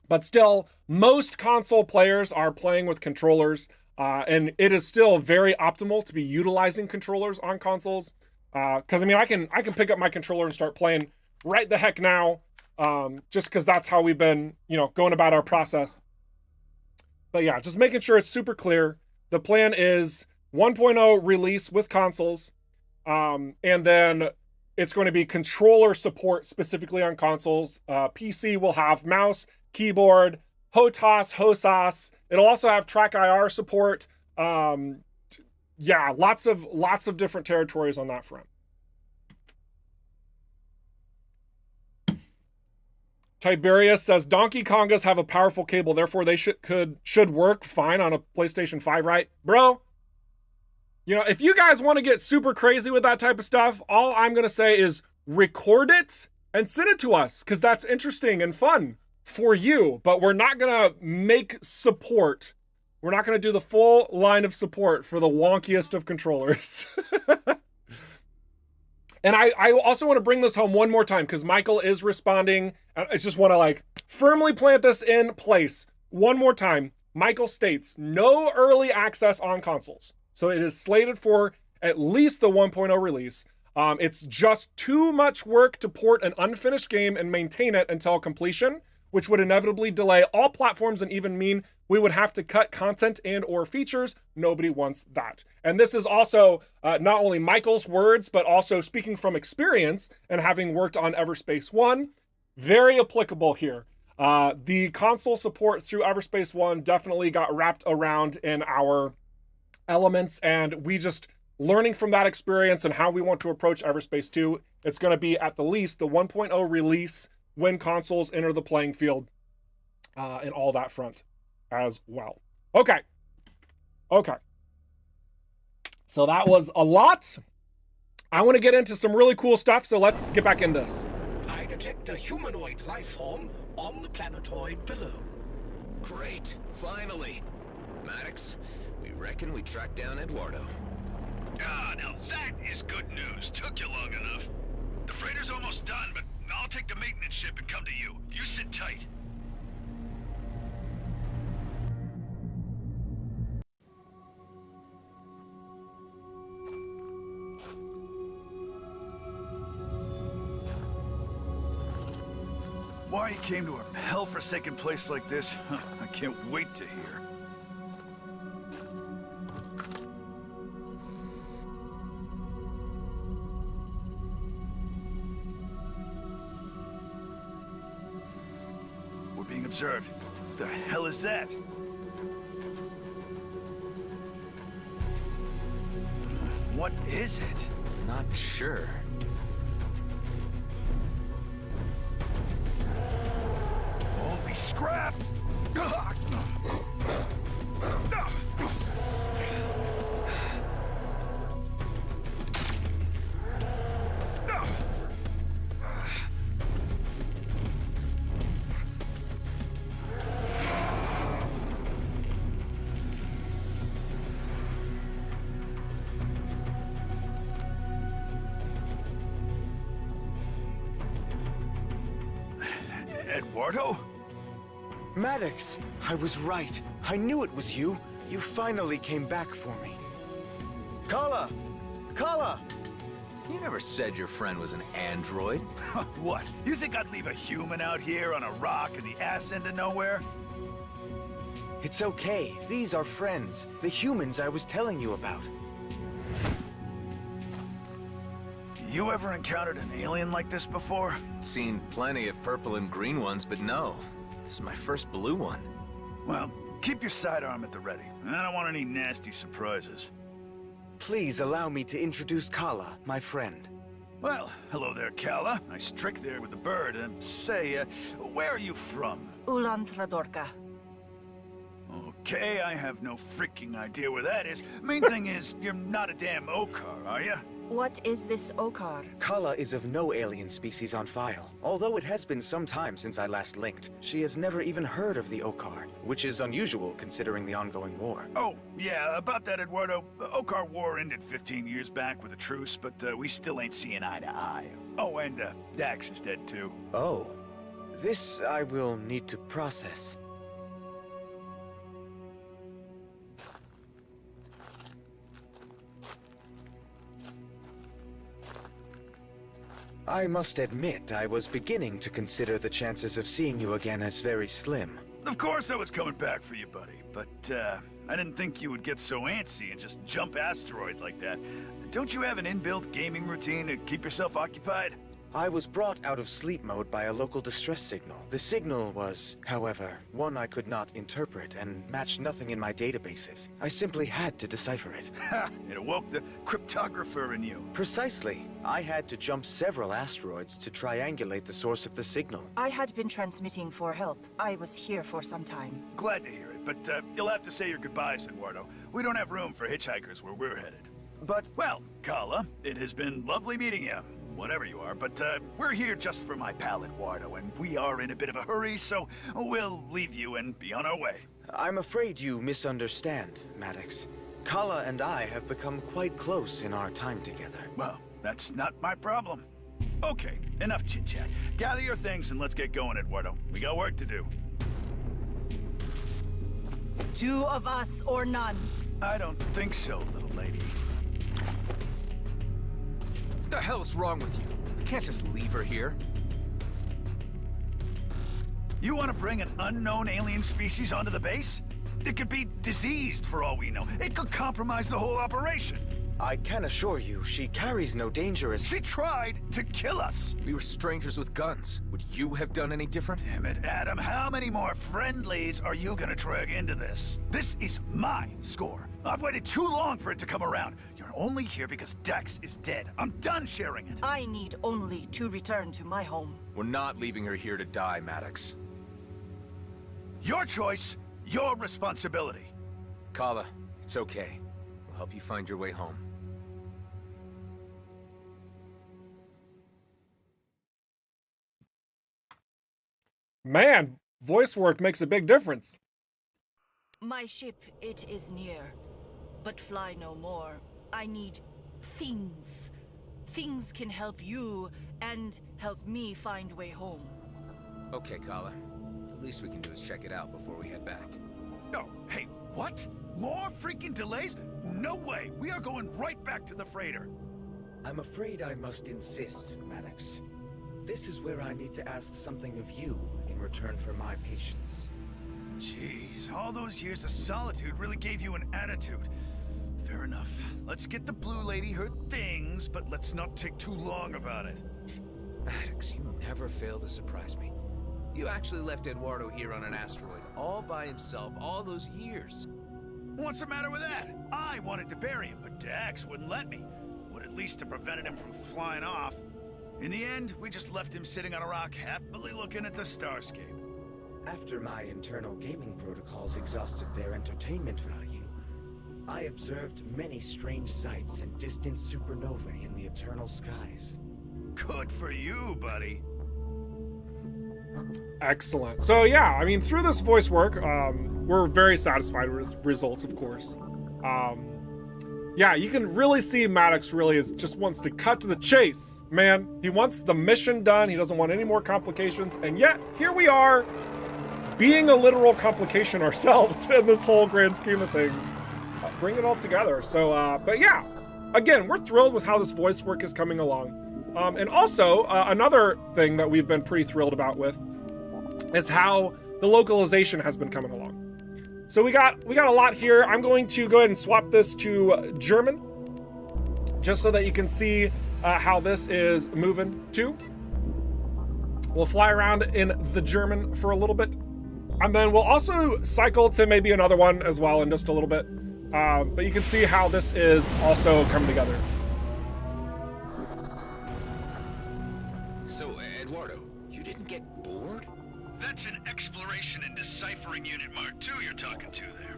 But still, most console players are playing with controllers, and it is still very optimal to be utilizing controllers on consoles. Because I mean, I can pick up my controller and start playing right the heck now, just because that's how we've been, going about our process. But yeah, just making sure it's super clear. The plan is 1.0 release with consoles, and then it's going to be controller support specifically on consoles. PC will have mouse, keyboard, HOTAS, HOSAS. It'll also have track IR support. Yeah, lots of different territories on that front. Tiberius says Donkey Kongas have a powerful cable, therefore they should work fine on a PlayStation 5, right? Bro, if you guys want to get super crazy with that type of stuff, all I'm going to say is record it and send it to us, because that's interesting and fun for you. But we're not going to make support. We're not going to do the full line of support for the wonkiest of controllers. And I also want to bring this home one more time, because Michael is responding. I just want to firmly plant this in place. One more time, Michael states no early access on consoles. So it is slated for at least the 1.0 release. It's just too much work to port an unfinished game and maintain it until completion, which would inevitably delay all platforms and even mean we would have to cut content and or features. Nobody wants that. And this is also not only Michael's words, but also speaking from experience and having worked on EVERSPACE 1, very applicable here. The console support through EVERSPACE 1 definitely got wrapped around in our elements, and we just learning from that experience and how we want to approach EVERSPACE 2, it's going to be at the least the 1.0 release when consoles enter the playing field, and all that front as well. Okay. So that was a lot. I want to get into some really cool stuff, so let's get back in this. I detect a humanoid life form on the planetoid below. Great, finally. Maddox, we reckon we tracked down Eduardo. Ah, now that is good news. Took you long enough. The freighter's almost done, but I'll take the maintenance ship and come to you. You sit tight. Why you came to a hell-forsaken place like this, I can't wait to hear. We're being observed. The hell is that? What is it? Not sure. Holy scrap! Eduardo? Maddox, I was right. I knew it was you. You finally came back for me. Khala! Khala! You never said your friend was an android. What? You think I'd leave a human out here on a rock in the ass end of nowhere? It's okay. These are friends. The humans I was telling you about. You ever encountered an alien like this before? Seen plenty of purple and green ones, but no. This is my first blue one. Well, keep your sidearm at the ready. I don't want any nasty surprises. Please allow me to introduce Khala, my friend. Well, hello there, Khala. Nice trick there with the bird. Say, where are you from? Ulan Thradorka. Okay, I have no freaking idea where that is. Main thing is, you're not a damn Okar, are you? What is this Okar? Khala is of no alien species on file. Although it has been some time since I last linked, she has never even heard of the Okar, which is unusual considering the ongoing war. Oh, yeah, about that, Eduardo. The Okar War ended 15 years back with a truce, but we still ain't seeing eye to eye. Oh, and Dax is dead too. Oh. This I will need to process. I must admit, I was beginning to consider the chances of seeing you again as very slim. Of course I was coming back for you, buddy, but I didn't think you would get so antsy and just jump asteroid like that. Don't you have an inbuilt gaming routine to keep yourself occupied? I was brought out of sleep mode by a local distress signal. The signal was, however, one I could not interpret and matched nothing in my databases. I simply had to decipher it. Ha! It awoke the cryptographer in you. Precisely. I had to jump several asteroids to triangulate the source of the signal. I had been transmitting for help. I was here for some time. Glad to hear it, but you'll have to say your goodbyes, Eduardo. We don't have room for hitchhikers where we're headed. But... Well, Khala, it has been lovely meeting you. Whatever you are, but we're here just for my pal Eduardo, and we are in a bit of a hurry, so we'll leave you and be on our way. I'm afraid you misunderstand, Maddox. Khala and I have become quite close in our time together. Well, that's not my problem. Okay, enough chit-chat. Gather your things and let's get going, Eduardo. We got work to do. Two of us or none. I don't think so, little lady. What the hell is wrong with you? You can't just leave her here. You want to bring an unknown alien species onto the base? It could be diseased for all we know. It could compromise the whole operation. I can assure you, she carries no dangerous... She tried to kill us. We were strangers with guns. Would you have done any different? Damn it, Adam. How many more friendlies are you gonna drag into this? This is my score. I've waited too long for it to come around. You're only here because Dex is dead. I'm done sharing it. I need only to return to my home. We're not leaving her here to die, Maddox. Your choice, your responsibility. Khala, it's okay. We'll help you find your way home. Man, voice work makes a big difference. My ship, it is near, but fly no more. I need things. Things can help you and help me find way home. Okay, Khala. The least we can do is check it out before we head back. Oh, hey, what? More freaking delays? No way. We are going right back to the freighter. I'm afraid I must insist, Maddox. This is where I need to ask something of you in return for my patience. Jeez, all those years of solitude really gave you an attitude. Fair enough. Let's get the blue lady her things, but let's not take too long about it. Maddox, you never fail to surprise me. You actually left Eduardo here on an asteroid, all by himself, all those years. What's the matter with that? I wanted to bury him, but Dax wouldn't let me. Would at least have prevented him from flying off. In the end, we just left him sitting on a rock, happily looking at the starscape. After my internal gaming protocols exhausted their entertainment value, I observed many strange sights and distant supernovae in the eternal skies. Good for you, buddy. Excellent. So yeah, I mean, through this voice work, we're very satisfied with results, of course. Yeah, you can really see Maddox really just wants to cut to the chase, man. He wants the mission done. He doesn't want any more complications. And yet, here we are, being a literal complication ourselves in this whole grand scheme of things. Bring it all together. So, but yeah, again, we're thrilled with how this voice work is coming along. And also, another thing that we've been pretty thrilled about with is how the localization has been coming along. So we got a lot here. I'm going to go ahead and swap this to German, just so that you can see how this is moving too. We'll fly around in the German for a little bit, and then we'll also cycle to maybe another one as well in just a little bit. But you can see how this is also coming together. So, Eduardo, you didn't get bored? That's an exploration and deciphering unit Mark II you're talking to there.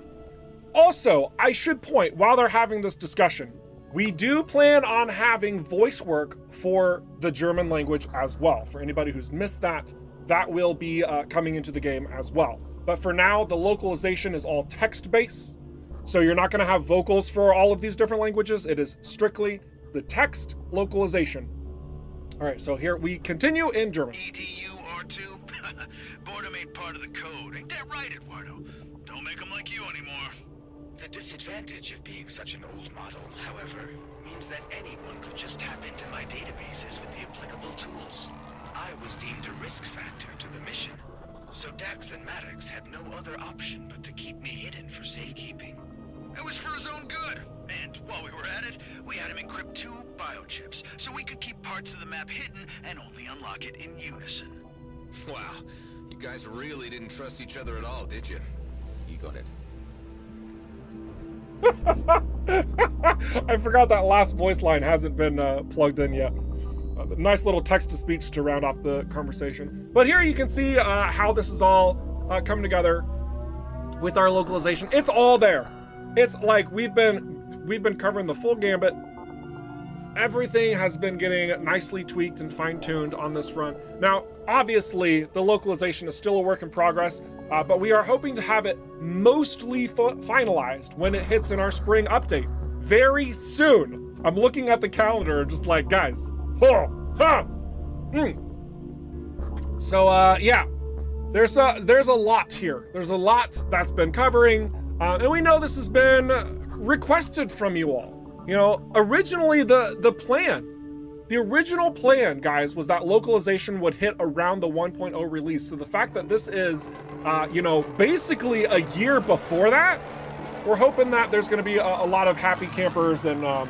Also, I should point, while they're having this discussion, We do plan on having voice work for the German language as well. For anybody who's missed that, that will be coming into the game as well. But for now, the localization is all text-based. So you're not gonna have vocals for all of these different languages. It is strictly the text localization. All right, so here we continue in German. EDU R2? Boredom ain't part of the code. Ain't that right, Eduardo? Don't make them like you anymore. The disadvantage of being such an old model, however, means that anyone could just tap into my databases with the applicable tools. I was deemed a risk factor to the mission, so Dax and Maddox had no other option but to keep me hidden for safekeeping. It was for his own good. And while we were at it, we had him encrypt 2 biochips, so we could keep parts of the map hidden and only unlock it in unison. Wow, you guys really didn't trust each other at all, did you? You got it. I forgot that last voice line hasn't been plugged in yet. Nice little text-to-speech to round off the conversation. But here you can see how this is all coming together with our localization. It's all there. It's like we've been covering the full gambit. Everything has been getting nicely tweaked and fine-tuned on this front. Now, obviously, the localization is still a work in progress, but we are hoping to have it mostly finalized when it hits in our spring update very soon. I'm looking at the calendar and just like, guys, So, yeah, there's a lot here. There's a lot that's been covering, and we know this has been requested from you all. You know, originally the original plan, guys, was that localization would hit around the 1.0 release. So the fact that this is, you know, basically a year before that, we're hoping that there's going to be a lot of happy campers and a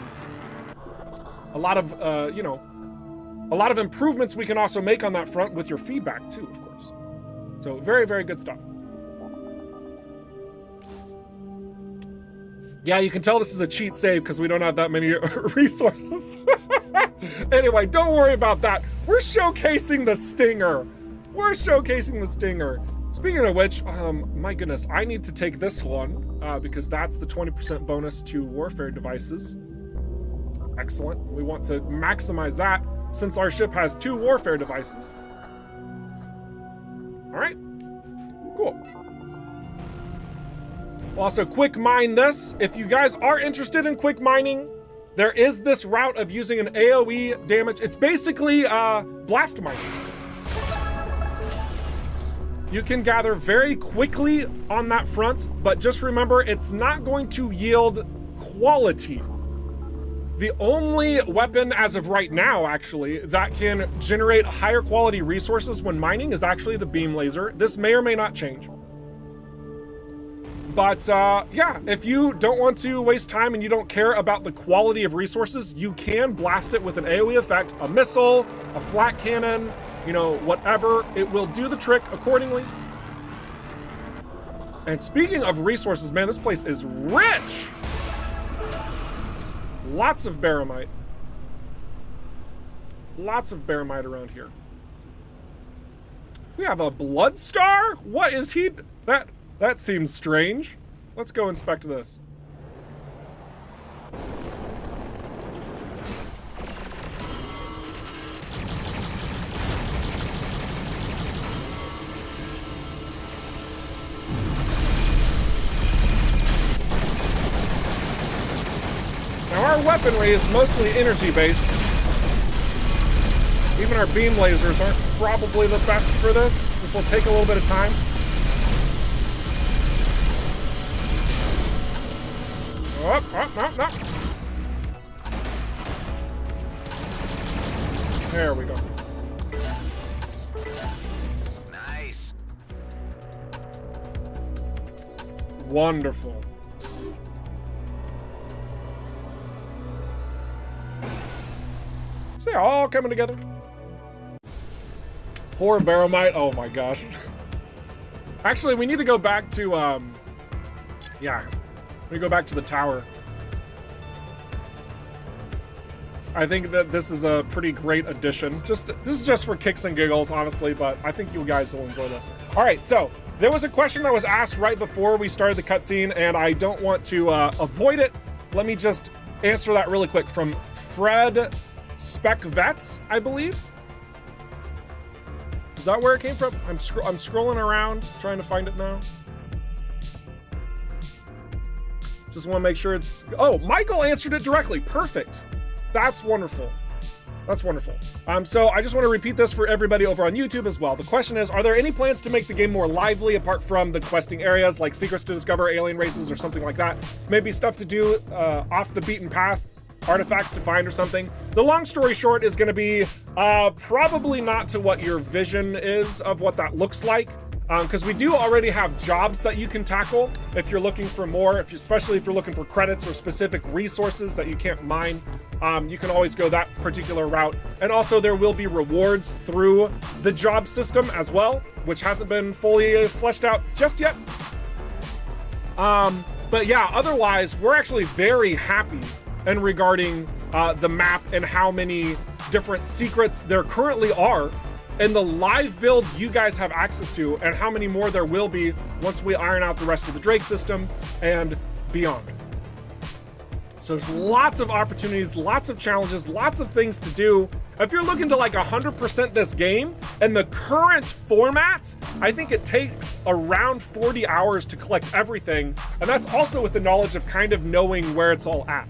lot of, you know, a lot of improvements we can also make on that front with your feedback too, of course. So very, very good stuff. Yeah, you can tell this is a cheat save because we don't have that many resources. Anyway, don't worry about that. We're showcasing the stinger. We're showcasing the stinger. Speaking of which, my goodness, I need to take this one because that's the 20% bonus to warfare devices. Excellent. We want to maximize that since our ship has 2 warfare devices. All right, cool. We'll also quick mine this. If you guys are interested in quick mining, there is this route of using an AoE damage. It's basically blast mining. You can gather very quickly on that front, but just remember, it's not going to yield quality. The only weapon as of right now, actually, that can generate higher quality resources when mining is actually the beam laser. This may or may not change. But yeah, if you don't want to waste time and you don't care about the quality of resources, you can blast it with an AoE effect, a missile, a flat cannon, you know, whatever. It will do the trick accordingly. And speaking of resources, man, this place is rich. Lots of baromite. Lots of baromite around here. We have a blood star? What is he? That seems strange. Let's go inspect this. Now our weaponry is mostly energy based. Even our beam lasers aren't probably the best for this. This will take a little bit of time. Up. There we go. Nice. Wonderful. So yeah, all coming together. Poor baromite. Oh my gosh. Actually, we need to go back to, yeah. We go back to the tower. I think that this is a pretty great addition. This is just for kicks and giggles, honestly, but I think you guys will enjoy this. All right, so there was a question that was asked right before we started the cutscene, and I don't want to avoid it. Let me just answer that really quick from Fred Speckvet, I believe. Is that where it came from? I'm scrolling around trying to find it now. Just want to make sure it's... Oh, Michael answered it directly. Perfect. That's wonderful. That's wonderful. So I just want to repeat this for everybody over on YouTube as well. The question is, are there any plans to make the game more lively apart from the questing areas like secrets to discover, alien races, or something like that? Maybe stuff to do off the beaten path, artifacts to find or something? The long story short is going to be probably not to what your vision is of what that looks like. Because we do already have jobs that you can tackle if you're looking for more, especially if you're looking for credits or specific resources that you can't mine. You can always go that particular route. And also there will be rewards through the job system as well, which hasn't been fully fleshed out just yet. But yeah, otherwise, we're actually very happy in regarding the map and how many different secrets there currently are in the live build you guys have access to, and how many more there will be once we iron out the rest of the Drake system and beyond. So there's lots of opportunities, lots of challenges, lots of things to do. If you're looking to like 100% this game, in the current format, I think it takes around 40 hours to collect everything, and that's also with the knowledge of kind of knowing where it's all at.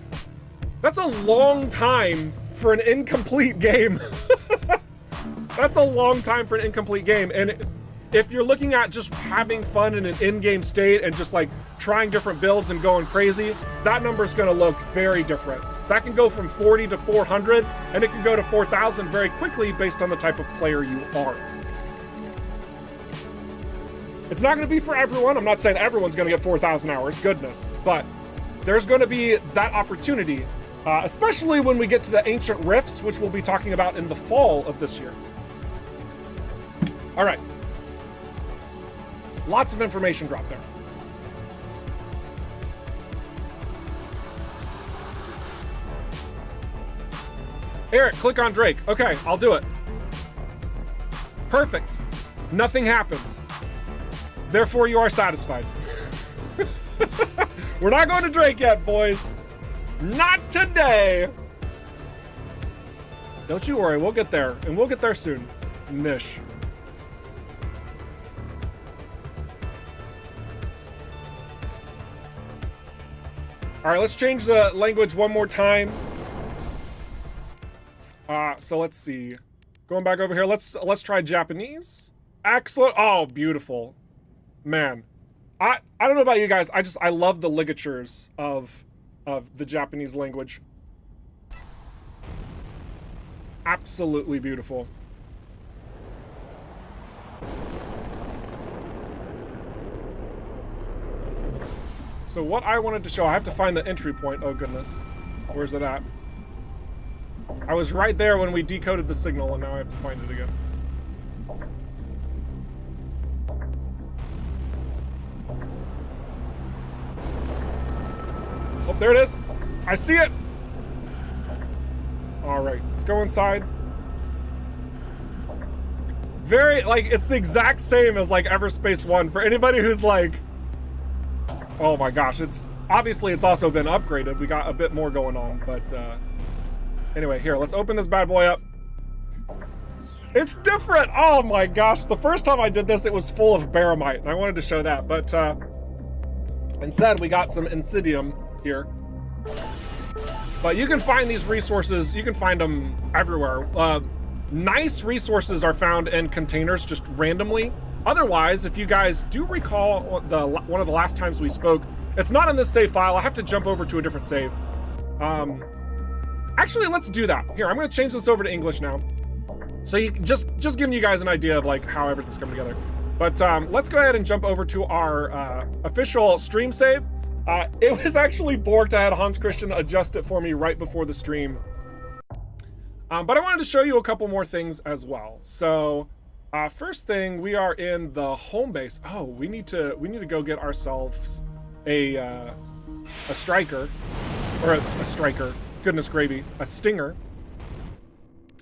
That's a long time for an incomplete game. That's a long time for an incomplete game. And if you're looking at just having fun in an in-game state and just like trying different builds and going crazy, that number is going to look very different. That can go from 40 to 400, and it can go to 4,000 very quickly based on the type of player you are. It's not going to be for everyone. I'm not saying everyone's going to get 4,000 hours, goodness, but there's going to be that opportunity, especially when we get to the ancient rifts, which we'll be talking about in the fall of this year. All right. Lots of information dropped there. Eric, click on Drake. Okay, I'll do it. Perfect. Nothing happened. Therefore, you are satisfied. We're not going to Drake yet, boys. Not today. Don't you worry, we'll get there, and we'll get there soon. Nish. All right, let's change the language one more time. So let's see. Going back over here, let's try Japanese. Excellent. Oh, beautiful. Man. I don't know about you guys. I love the ligatures of the Japanese language. Absolutely beautiful. So what I wanted to show, I have to find the entry point. Oh goodness. Where's it at? I was right there when we decoded the signal, and now I have to find it again. Oh, there it is. I see it. All right, let's go inside. Very, like, it's the exact same as like EVERSPACE 1. For anybody who's like, oh my gosh, it's obviously it's also been upgraded. We got a bit more going on, but anyway, here, let's open this bad boy up. It's different. Oh my gosh, the first time I did this, it was full of baramite, and I wanted to show that, but instead we got some Insidium here. But you can find these resources, you can find them everywhere. Nice resources are found in containers just randomly. Otherwise, if you guys do recall one of the last times we spoke, it's not in this save file. I have to jump over to a different save. Actually, let's do that. Here, I'm going to change this over to English now. So you just giving you guys an idea of like how everything's coming together. But let's go ahead and jump over to our official stream save. It was actually borked. I had Hans Christian adjust it for me right before the stream. But I wanted to show you a couple more things as well. So first thing, we are in the home base. Oh, we need to go get ourselves a striker, or a striker. Goodness gravy, a stinger.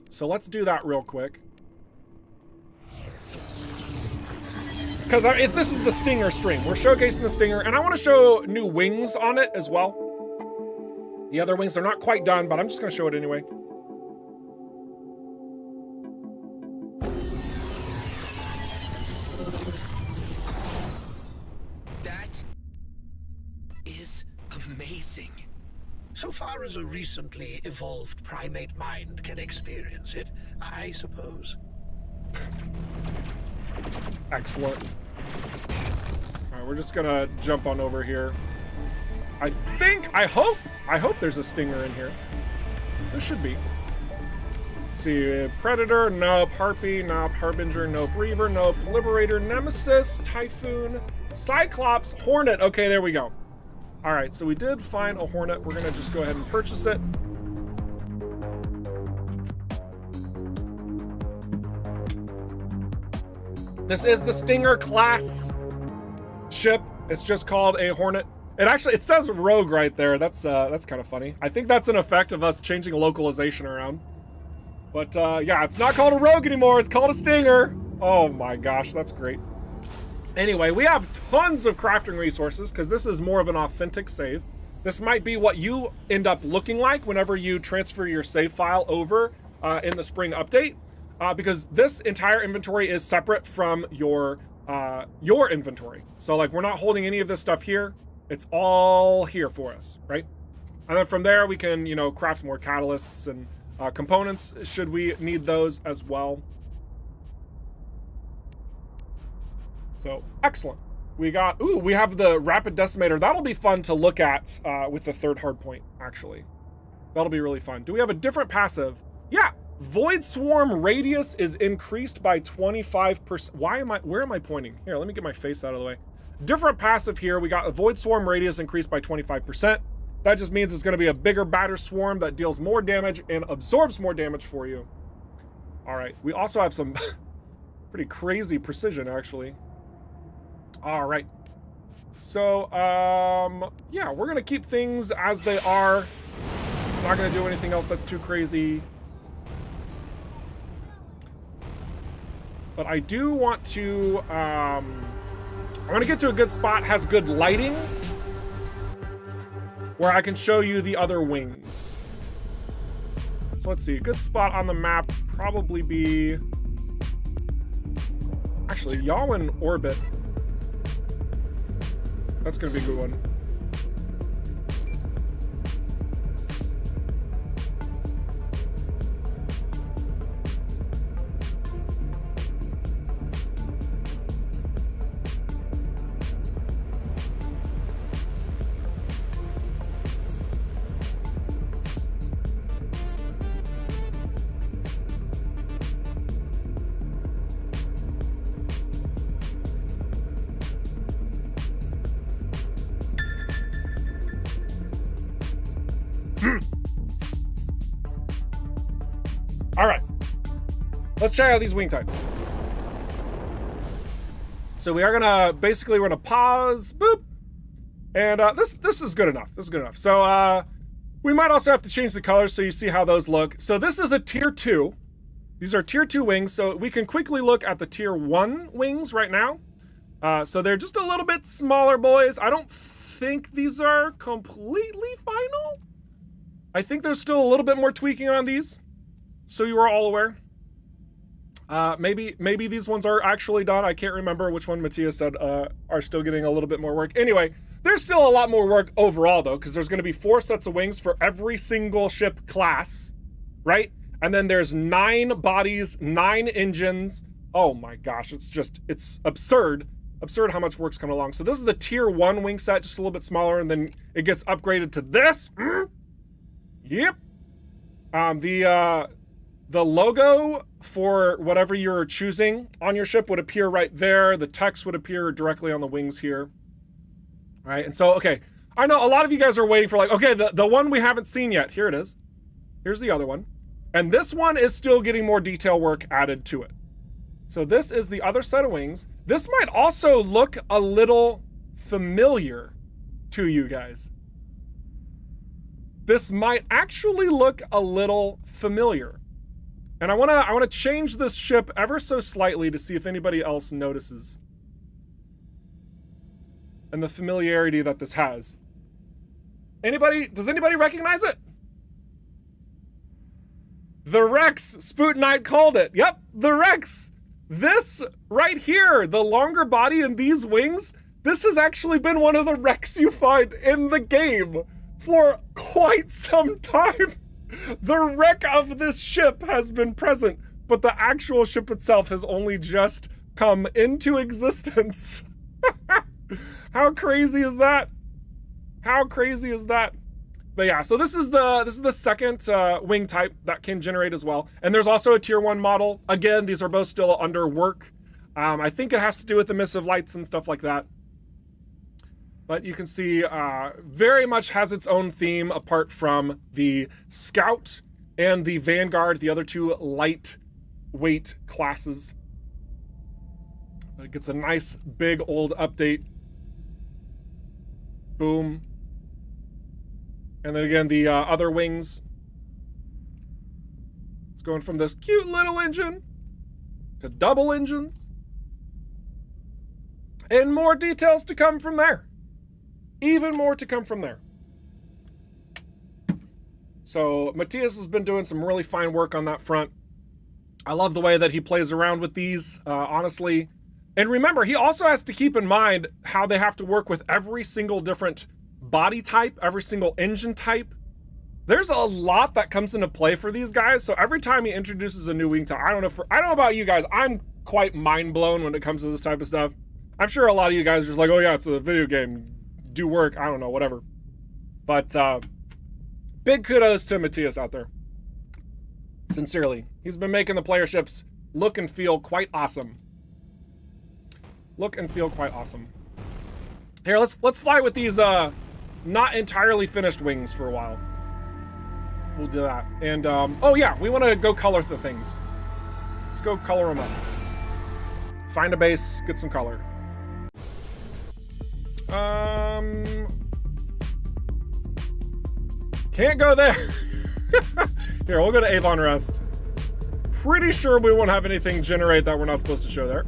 So let's do that real quick. Because this is the stinger stream. We're showcasing the stinger, and I want to show new wings on it as well. The other wings are not quite done, but I'm just gonna show it anyway. That is amazing. So far as a recently evolved primate mind can experience it, I suppose. Excellent. All right, we're just gonna jump on over here. I hope there's a stinger in here. There should be. Let's see, Predator, nope. Harpy, nope. Harbinger, nope. Reaver, nope. Liberator, Nemesis, Typhoon, Cyclops, Hornet. Okay, there we go. All right, so we did find a Hornet. We're gonna just go ahead and purchase it. This is the Stinger class ship. It's just called a Hornet. It says Rogue right there. That's kind of funny. I think that's an effect of us changing localization around. But yeah, it's not called a Rogue anymore. It's called a Stinger. Oh my gosh, that's great. Anyway, we have tons of crafting resources because this is more of an authentic save. This might be what you end up looking like whenever you transfer your save file over in the spring update, because this entire inventory is separate from your inventory. So like, we're not holding any of this stuff here. It's all here for us, right? And then from there, we can, you know, craft more catalysts and components should we need those as well. So, excellent. We have the Rapid Decimator. That'll be fun to look at with the third hardpoint, actually. That'll be really fun. Do we have a different passive? Yeah, Void Swarm radius is increased by 25%. Where am I pointing? Here, let me get my face out of the way. Different passive here. We got a Void Swarm radius increased by 25%. That just means it's going to be a bigger, badder swarm that deals more damage and absorbs more damage for you. All right. We also have some pretty crazy precision, actually. All right. So, yeah, we're going to keep things as they are. Not going to do anything else that's too crazy. But I do want to, I want to get to a good spot, has good lighting, where I can show you the other wings. So let's see, a good spot on the map probably be, actually, Yawin Orbit. That's gonna be a good one. All right, let's check out these wing types. So we are gonna we're gonna pause, boop, and this is good enough. This is good enough. So we might also have to change the colors so you see how those look. So this is a tier 2. These are tier 2 wings. So we can quickly look at the tier 1 wings right now. So they're just a little bit smaller, boys. I don't think these are completely final. I think there's still a little bit more tweaking on these, so you are all aware. Maybe these ones are actually done. I can't remember which one Matthias said are still getting a little bit more work. Anyway, there's still a lot more work overall, though, because there's going to be 4 sets of wings for every single ship class, right? And then there's 9 bodies, 9 engines. Oh my gosh, it's absurd. Absurd how much work's coming along. So this is the tier 1 wing set, just a little bit smaller, and then it gets upgraded to this. Yep. The logo for whatever you're choosing on your ship would appear right there. The text would appear directly on the wings here. All right, and so, okay. I know a lot of you guys are waiting for like, okay, the one we haven't seen yet. Here it is. Here's the other one. And this one is still getting more detail work added to it. So this is the other set of wings. This might also look a little familiar to you guys. This might actually look a little familiar. And I wanna change this ship ever so slightly to see if anybody else notices. And the familiarity that this has. Anybody, does anybody recognize it? The Rex, Spoot Knight called it. Yep, the Rex. This right here, the longer body and these wings, this has actually been one of the Rex you find in the game for quite some time. The wreck of this ship has been present, but the actual ship itself has only just come into existence. How crazy is that? How crazy is that? But yeah, so this is the second wing type that can generate as well. And there's also a tier 1 model. Again, these are both still under work. I think it has to do with emissive lights and stuff like that. But you can see very much has its own theme apart from the Scout and the Vanguard, the other two lightweight classes. But it gets a nice big old update. Boom. And then again, the other wings. It's going from this cute little engine to double engines. And more details to come from there. Even more to come from there. So Matthias has been doing some really fine work on that front. I love the way that he plays around with these, honestly. And remember, he also has to keep in mind how they have to work with every single different body type, every single engine type. There's a lot that comes into play for these guys. So every time he introduces a new wing type, I don't know about you guys, I'm quite mind blown when it comes to this type of stuff. I'm sure a lot of you guys are just like, oh yeah, it's a video game, do work, I don't know, whatever. But big kudos to Matthias out there. Sincerely. He's been making the player ships look and feel quite awesome. Look and feel quite awesome. Here, let's fly with these not entirely finished wings for a while. We'll do that. And oh yeah, we want to go color the things. Let's go color them up. Find a base, get some color. Can't go there. Here, we'll go to Avon Rest. Pretty sure we won't have anything generate that we're not supposed to show there.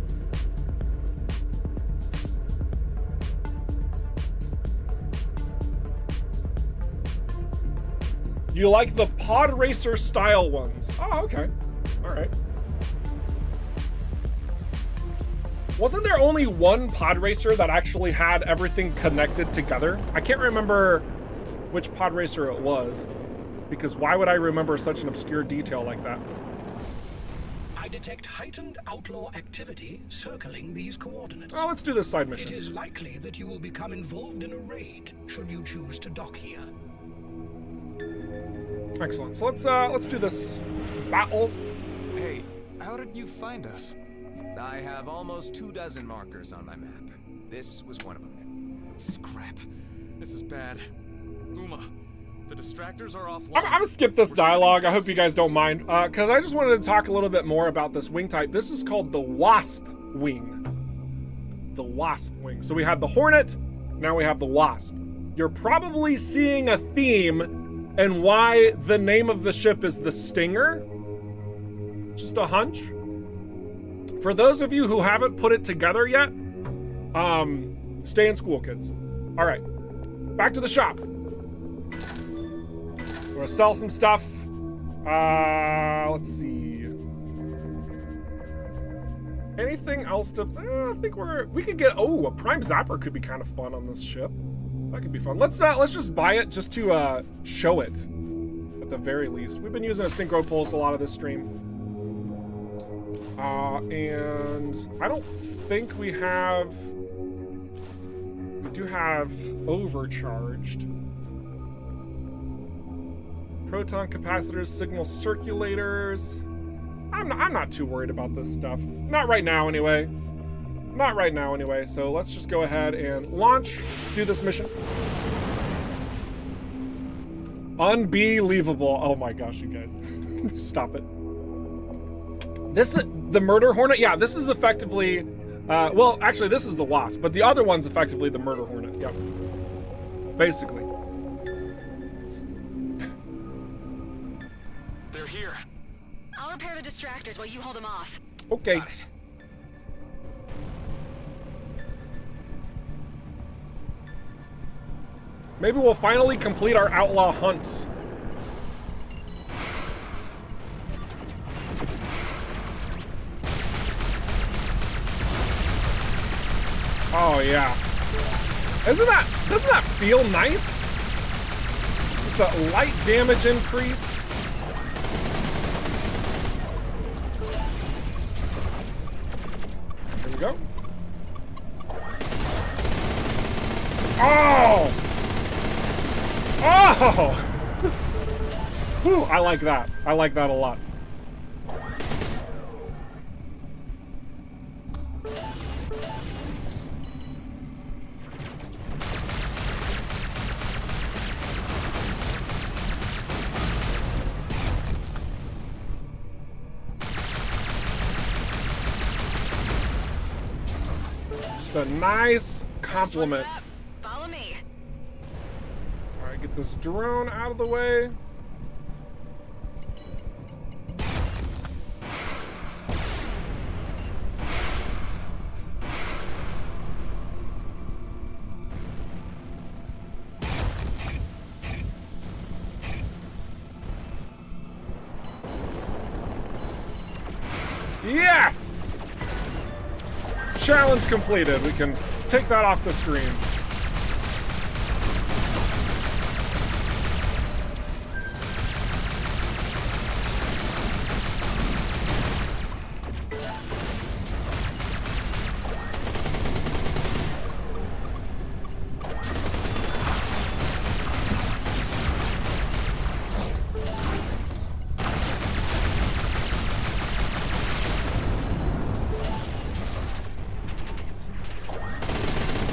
You like the pod racer style ones? Oh, okay. All right. Wasn't there only one pod racer that actually had everything connected together? I can't remember which pod racer it was, because why would I remember such an obscure detail like that? I detect heightened outlaw activity circling these coordinates. Oh, let's do this side mission. It is likely that you will become involved in a raid should you choose to dock here. Excellent. So let's do this battle. Hey, how did you find us? I have almost 24 markers on my map. This was one of them. Scrap. This is bad. Uma, the distractors are offline. I'm gonna skip this dialogue. I hope you guys don't mind, because I just wanted to talk a little bit more about this wing type. This is called the Wasp wing. The Wasp wing. So we had the Hornet, now we have the Wasp. You're probably seeing a theme and why the name of the ship is the Stinger. Just a hunch. For those of you who haven't put it together yet, stay in school, kids. All right, back to the shop. We're gonna sell some stuff. Let's see. Anything else to? I think we could get. Oh, a prime zapper could be kind of fun on this ship. That could be fun. Let's just buy it just to show it, at the very least. We've been using a synchro pulse a lot of this stream. And I don't think we have. We do have overcharged. Proton capacitors, signal circulators. I'm not too worried about this stuff. Not right now, anyway. Not right now, anyway. So let's just go ahead and launch. Do this mission. Unbelievable! Oh my gosh, you guys! Stop it. This is the Murder Hornet. Yeah, this is effectively. Well, actually, this is the Wasp, but the other one's effectively the Murder Hornet. Yep. Basically. They're here. I'll repair the distractors while you hold them off. Okay. Got it. Maybe we'll finally complete our outlaw hunt. Oh yeah. Doesn't that feel nice? Just that light damage increase. There we go. Oh! Oh! Whew, I like that. I like that a lot. Just a nice compliment. Follow me. All right, get this drone out of the way. Yes! Challenge completed. We can take that off the screen.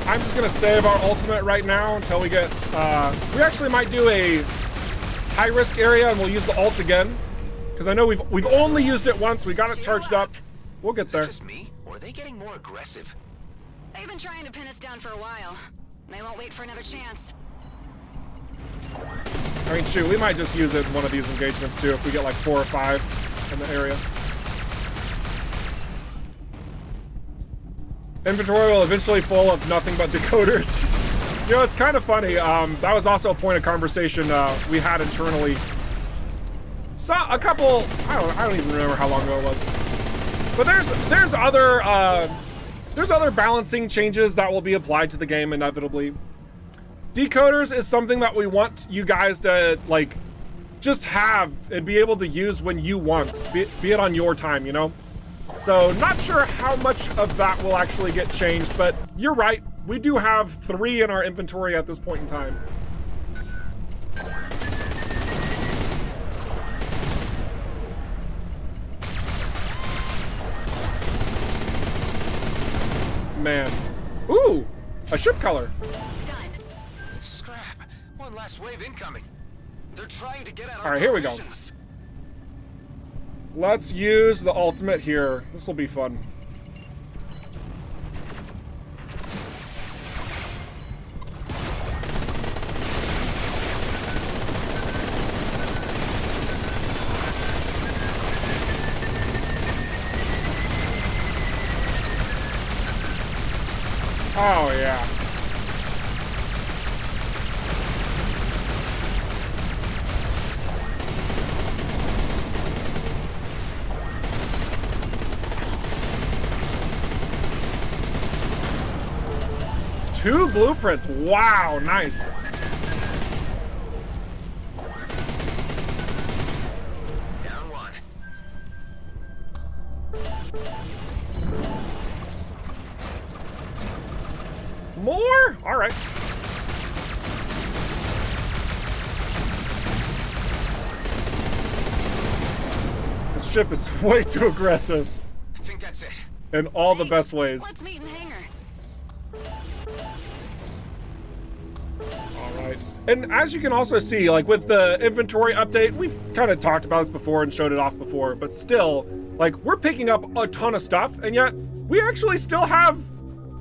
I'm just gonna save our ultimate right now until we get, we actually might do a high risk area and we'll use the ult again. Because I know we've only used it once, we got it charged up. We'll get there. Is it just me, or are they getting more aggressive? They've been trying to pin us down for a while. They won't wait for another chance. I mean, shoot, we might just use it in one of these engagements too if we get like 4 or 5 in the area. Inventory will eventually full of nothing but decoders. You know, it's kind of funny. That was also a point of conversation we had internally. So a couple, I don't even remember how long ago it was. But there's other balancing changes that will be applied to the game inevitably. Decoders is something that we want you guys to like just have and be able to use when you want, be it on your time, you know? So not sure how much of that will actually get changed, but you're right. We do have 3 in our inventory at this point in time. Man. Ooh, a ship color. Done. Scrap. One last wave incoming. They're trying to get at All right, here we go. Let's use the ultimate here. This will be fun. Oh, yeah. Two blueprints. Wow, nice. Down one. More? All right. This ship is way too aggressive. I think that's it. In all the best ways. Let's meet in hangar. Alright. And as you can also see, like with the inventory update, we've kind of talked about this before and showed it off before, but still, like, we're picking up a ton of stuff, and yet we actually still have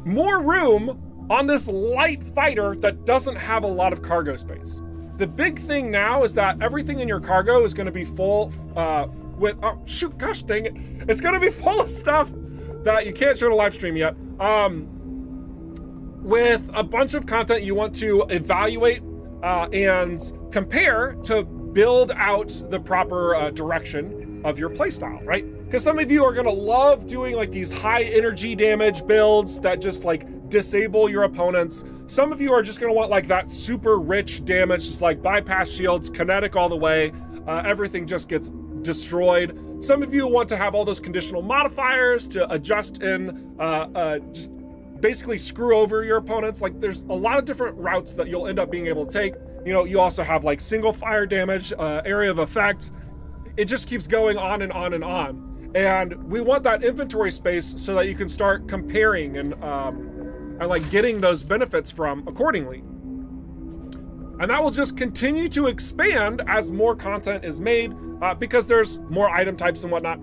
more room on this light fighter that doesn't have a lot of cargo space. The big thing now is that everything in your cargo is going to be full with, oh shoot, gosh dang it. It's going to be full of stuff that you can't show to live stream yet. With a bunch of content you want to evaluate and compare to build out the proper direction of your playstyle, right? Because some of you are gonna love doing like these high energy damage builds that just like disable your opponents. Some of you are just gonna want like that super rich damage, just like bypass shields, kinetic all the way. Everything just gets destroyed. Some of you want to have all those conditional modifiers to adjust in, just basically screw over your opponents. Like there's a lot of different routes that you'll end up being able to take. You know, you also have like single fire damage, area of effect. It just keeps going on and on and on. And we want that inventory space so that you can start comparing and like getting those benefits from accordingly. And that will just continue to expand as more content is made because there's more item types and whatnot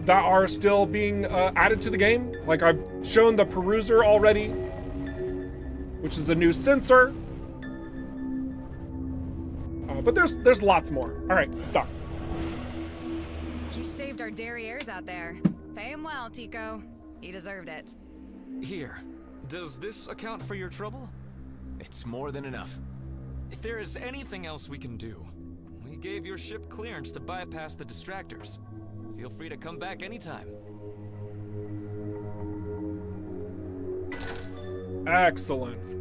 that are still being added to the game. Like I've shown the Peruser already, which is a new sensor. But there's lots more. All right, stop. He saved our derrieres out there. Pay him well, Tico. He deserved it. Here, does this account for your trouble? It's more than enough. If there is anything else we can do, we gave your ship clearance to bypass the distractors. Feel free to come back anytime. Excellent.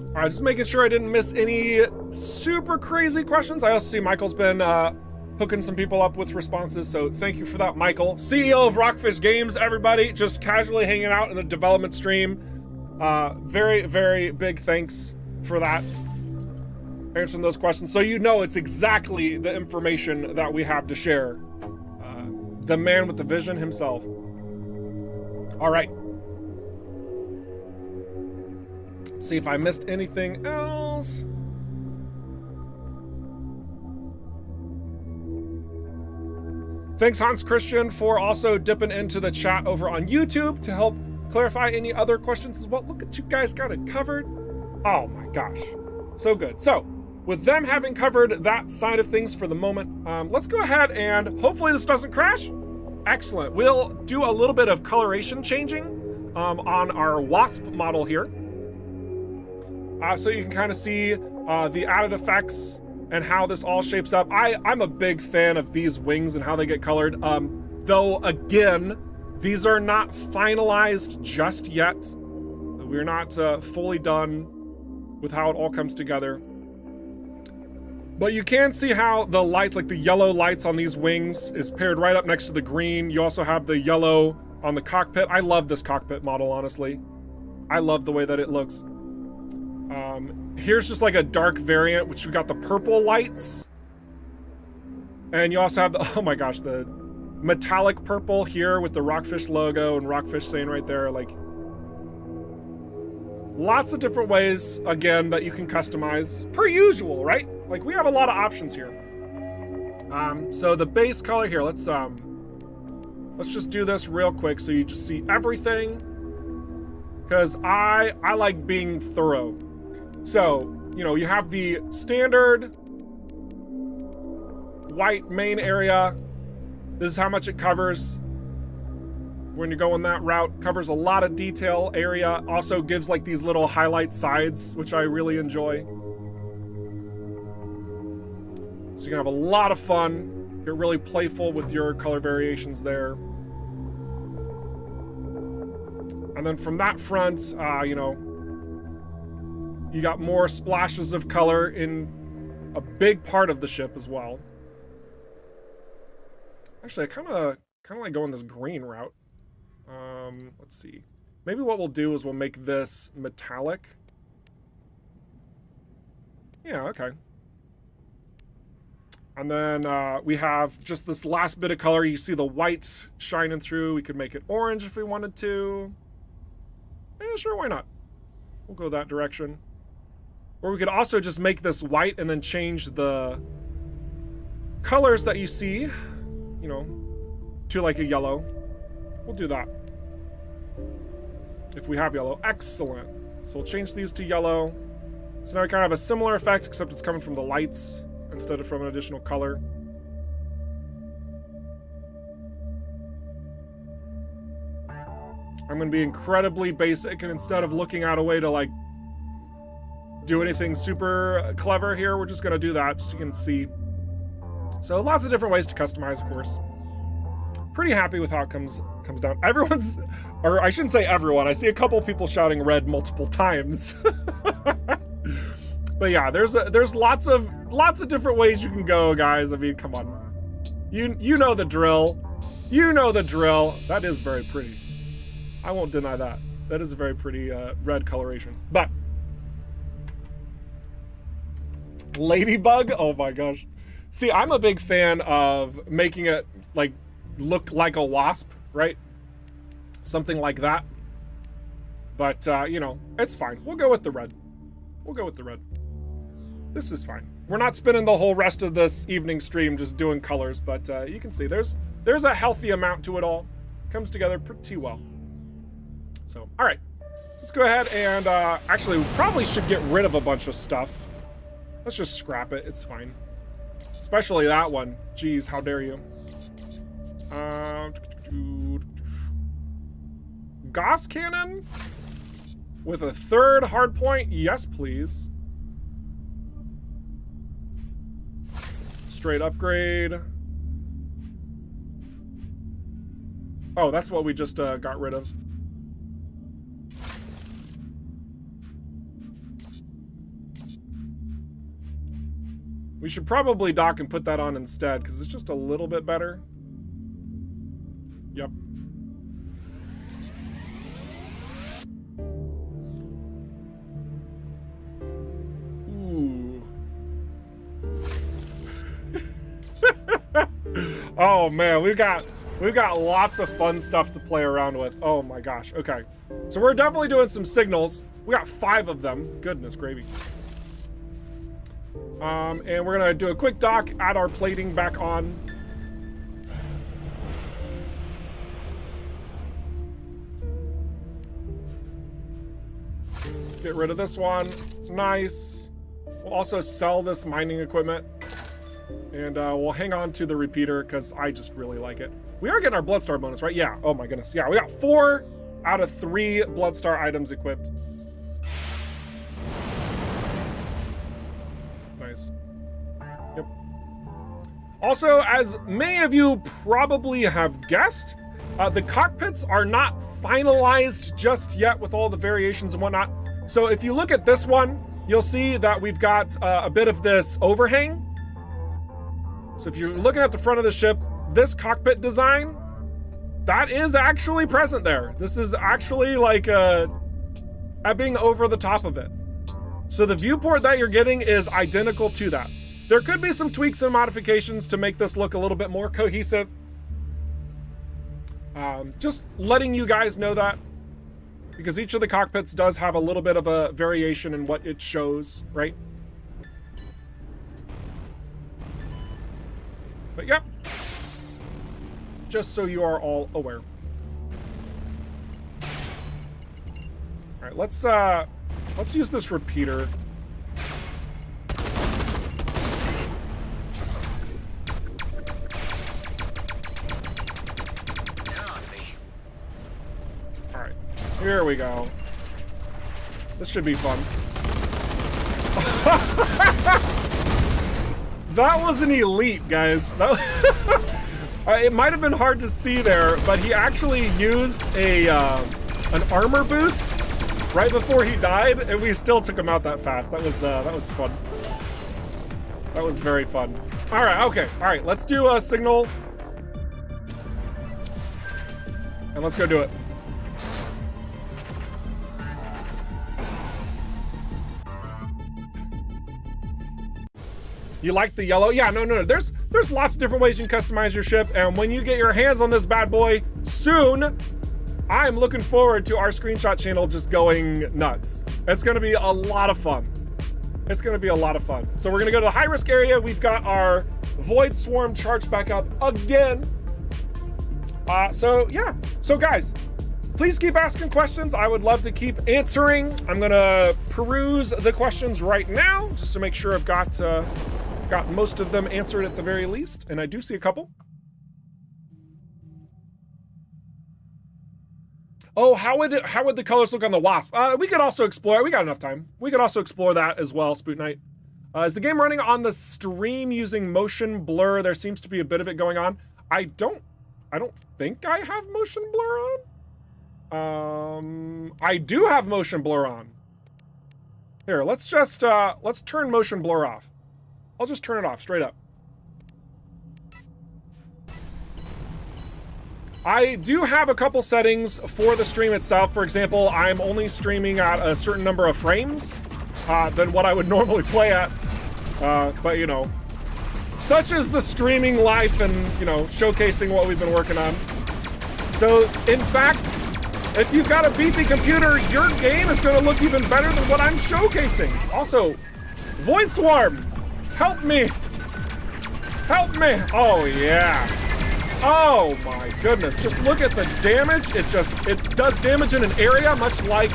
All right, just making sure I didn't miss any super crazy questions. I also see Michael's been hooking some people up with responses, so thank you for that, Michael. CEO of ROCKFISH Games, everybody, just casually hanging out in the development stream. Very, very big thanks for that. Answering those questions, so you know it's exactly the information that we have to share. The man with the vision himself. All right. Let's see if I missed anything else. Thanks, Hans Christian, for also dipping into the chat over on YouTube to help clarify any other questions as well. Look at you guys got it covered. Oh my gosh, so good. So with them having covered that side of things for the moment, let's go ahead and hopefully this doesn't crash. Excellent. We'll do a little bit of coloration changing on our Wasp model here. So you can kind of see the added effects and how this all shapes up. I'm a big fan of these wings and how they get colored. Though again, these are not finalized just yet. We're not fully done with how it all comes together. But you can see how the light, like the yellow lights on these wings, is paired right up next to the green. You also have the yellow on the cockpit. I love this cockpit model, honestly. I love the way that it looks. Here's just like a dark variant, which we got the purple lights. And you also have the, oh my gosh, the metallic purple here with the ROCKFISH logo and ROCKFISH saying right there, like, lots of different ways, again, that you can customize, per usual, right? Like, we have a lot of options here. So the base color here, let's just do this real quick so you just see everything, because I like being thorough. So, you know, you have the standard white main area. This is how much it covers. When you go in that route, covers a lot of detail area. Also gives like these little highlight sides, which I really enjoy. So you can have a lot of fun. Get really playful with your color variations there. And then from that front, you know, you got more splashes of color in a big part of the ship as well. Actually, I kind of like going this green route. Let's see. Maybe what we'll do is we'll make this metallic. Yeah, okay. And then we have just this last bit of color. You see the white shining through. We could make it orange if we wanted to. Yeah, sure, why not? We'll go that direction. Or we could also just make this white and then change the colors that you see, you know, to like a yellow. We'll do that. If we have yellow. Excellent. So we'll change these to yellow. So now we kind of have a similar effect, except it's coming from the lights instead of from an additional color. I'm gonna be incredibly basic, and instead of looking out a way to like do anything super clever here, we're just gonna do that just so you can see. So lots of different ways to customize, of course. Pretty happy with how it comes down. Everyone's, or I shouldn't say everyone, I see a couple people shouting red multiple times. But yeah, there's lots of different ways you can go, guys. I mean, come on. You know the drill. You know the drill. That is very pretty. I won't deny that. That is a very pretty red coloration. But Ladybug, oh my gosh. See, I'm a big fan of making it like look like a wasp, right? Something like that. But you know, it's fine. We'll go with the red. We'll go with the red. This is fine. We're not spending the whole rest of this evening stream just doing colors, but you can see there's a healthy amount to it all. Comes together pretty well. So, all right. Let's go ahead and actually, we probably should get rid of a bunch of stuff. Let's just scrap it. It's fine. Especially that one. Jeez, how dare you. Gauss cannon with a third hardpoint. Yes, please. Straight upgrade. Oh, that's what we just got rid of. We should probably dock and put that on instead because it's just a little bit better. Yep. Ooh. Oh man, we've got lots of fun stuff to play around with. Oh my gosh. Okay. So we're definitely doing some signals. We got 5 of them. Goodness gravy. And we're gonna do a quick dock, add our plating back on. Get rid of this one. Nice. We'll also sell this mining equipment. And we'll hang on to the repeater because I just really like it. We are getting our Bloodstar bonus, right? Yeah. Oh my goodness. Yeah, we got 4 out of 3 Bloodstar items equipped. That's nice. Yep. Also, as many of you probably have guessed, the cockpits are not finalized just yet with all the variations and whatnot. So if you look at this one, you'll see that we've got a bit of this overhang. So if you're looking at the front of the ship, this cockpit design, that is actually present there. This is actually like being over the top of it. So the viewport that you're getting is identical to that. There could be some tweaks and modifications to make this look a little bit more cohesive. Just letting you guys know that, because each of the cockpits does have a little bit of a variation in what it shows, right? But yep, just so you are all aware. All right, let's use this repeater. All right, here we go. This should be fun. That was an elite, guys. That it might have been hard to see there, but he actually used an armor boost right before he died, and we still took him out that fast. That was fun. That was very fun. All right, okay, all right. Let's do a signal, and let's go do it. You like the yellow? Yeah, no. There's lots of different ways you can customize your ship, and when you get your hands on this bad boy soon, I'm looking forward to our screenshot channel just going nuts. It's gonna be a lot of fun. It's gonna be a lot of fun. So we're gonna go to the high risk area. We've got our Void Swarm charged back up again. So yeah, so guys, please keep asking questions. I would love to keep answering. I'm gonna peruse the questions right now just to make sure I've got most of them answered at the very least, and I do see a couple. Oh, how would the colors look on the Wasp? We could also explore. We got enough time. We could also explore that as well, Spoot Knight. Is the game running on the stream using motion blur? There seems to be a bit of it going on. I don't think I have motion blur on. I do have motion blur on. Here, let's just let's turn motion blur off. I'll just turn it off straight up. I do have a couple settings for the stream itself. For example, I'm only streaming at a certain number of frames than what I would normally play at. But you know, such is the streaming life and, you know, showcasing what we've been working on. So, in fact, if you've got a beefy computer, your game is going to look even better than what I'm showcasing. Also, Void Swarm, help me. Help me. Oh, yeah. Oh my goodness, just look at the damage. It does damage in an area much like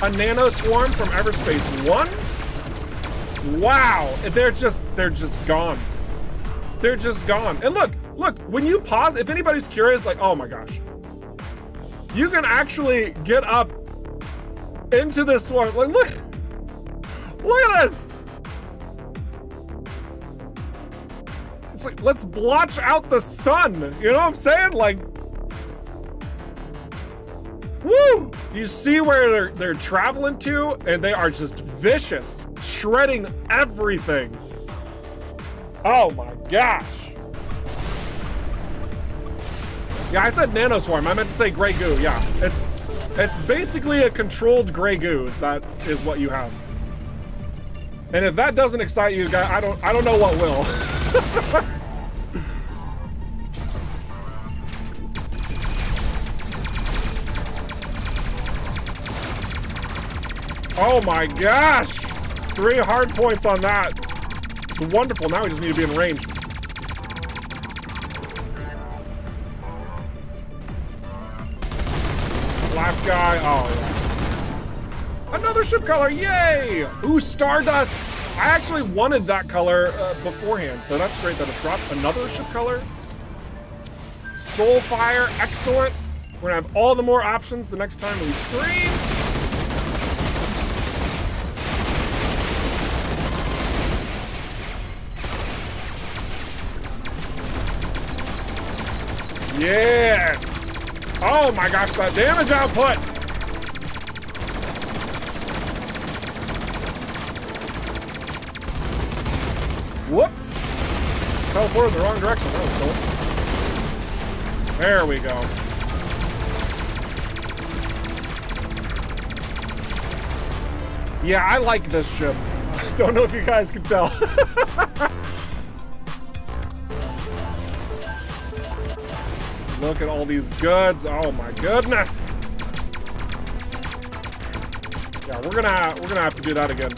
a nano swarm from EVERSPACE 1. Wow, they're just gone. They're just gone. And look, when you pause, if anybody's curious, like, oh my gosh, you can actually get up into this swarm. Like, look at this. It's like, let's blotch out the sun. You know what I'm saying? Like, woo! You see where they're traveling to, and they are just vicious, shredding everything. Oh my gosh. Yeah, I said nano swarm. I meant to say gray goo. Yeah, it's basically a controlled gray goo. That is what you have. And if that doesn't excite you, guys, I don't know what will. Oh my gosh! 3 hard points on that. It's wonderful. Now we just need to be in range. Last guy. Oh yeah. Another ship color. Yay! Ooh, Stardust. I actually wanted that color beforehand, so that's great that it's dropped. Another ship color. Soulfire, excellent. We're gonna have all the more options the next time we stream. Yes! Oh my gosh, that damage output! Whoops! Teleported in the wrong direction. That was slow. There we go. Yeah, I like this ship. Don't know if you guys can tell. Look at all these goods. Oh my goodness. Yeah, we're gonna have to do that again.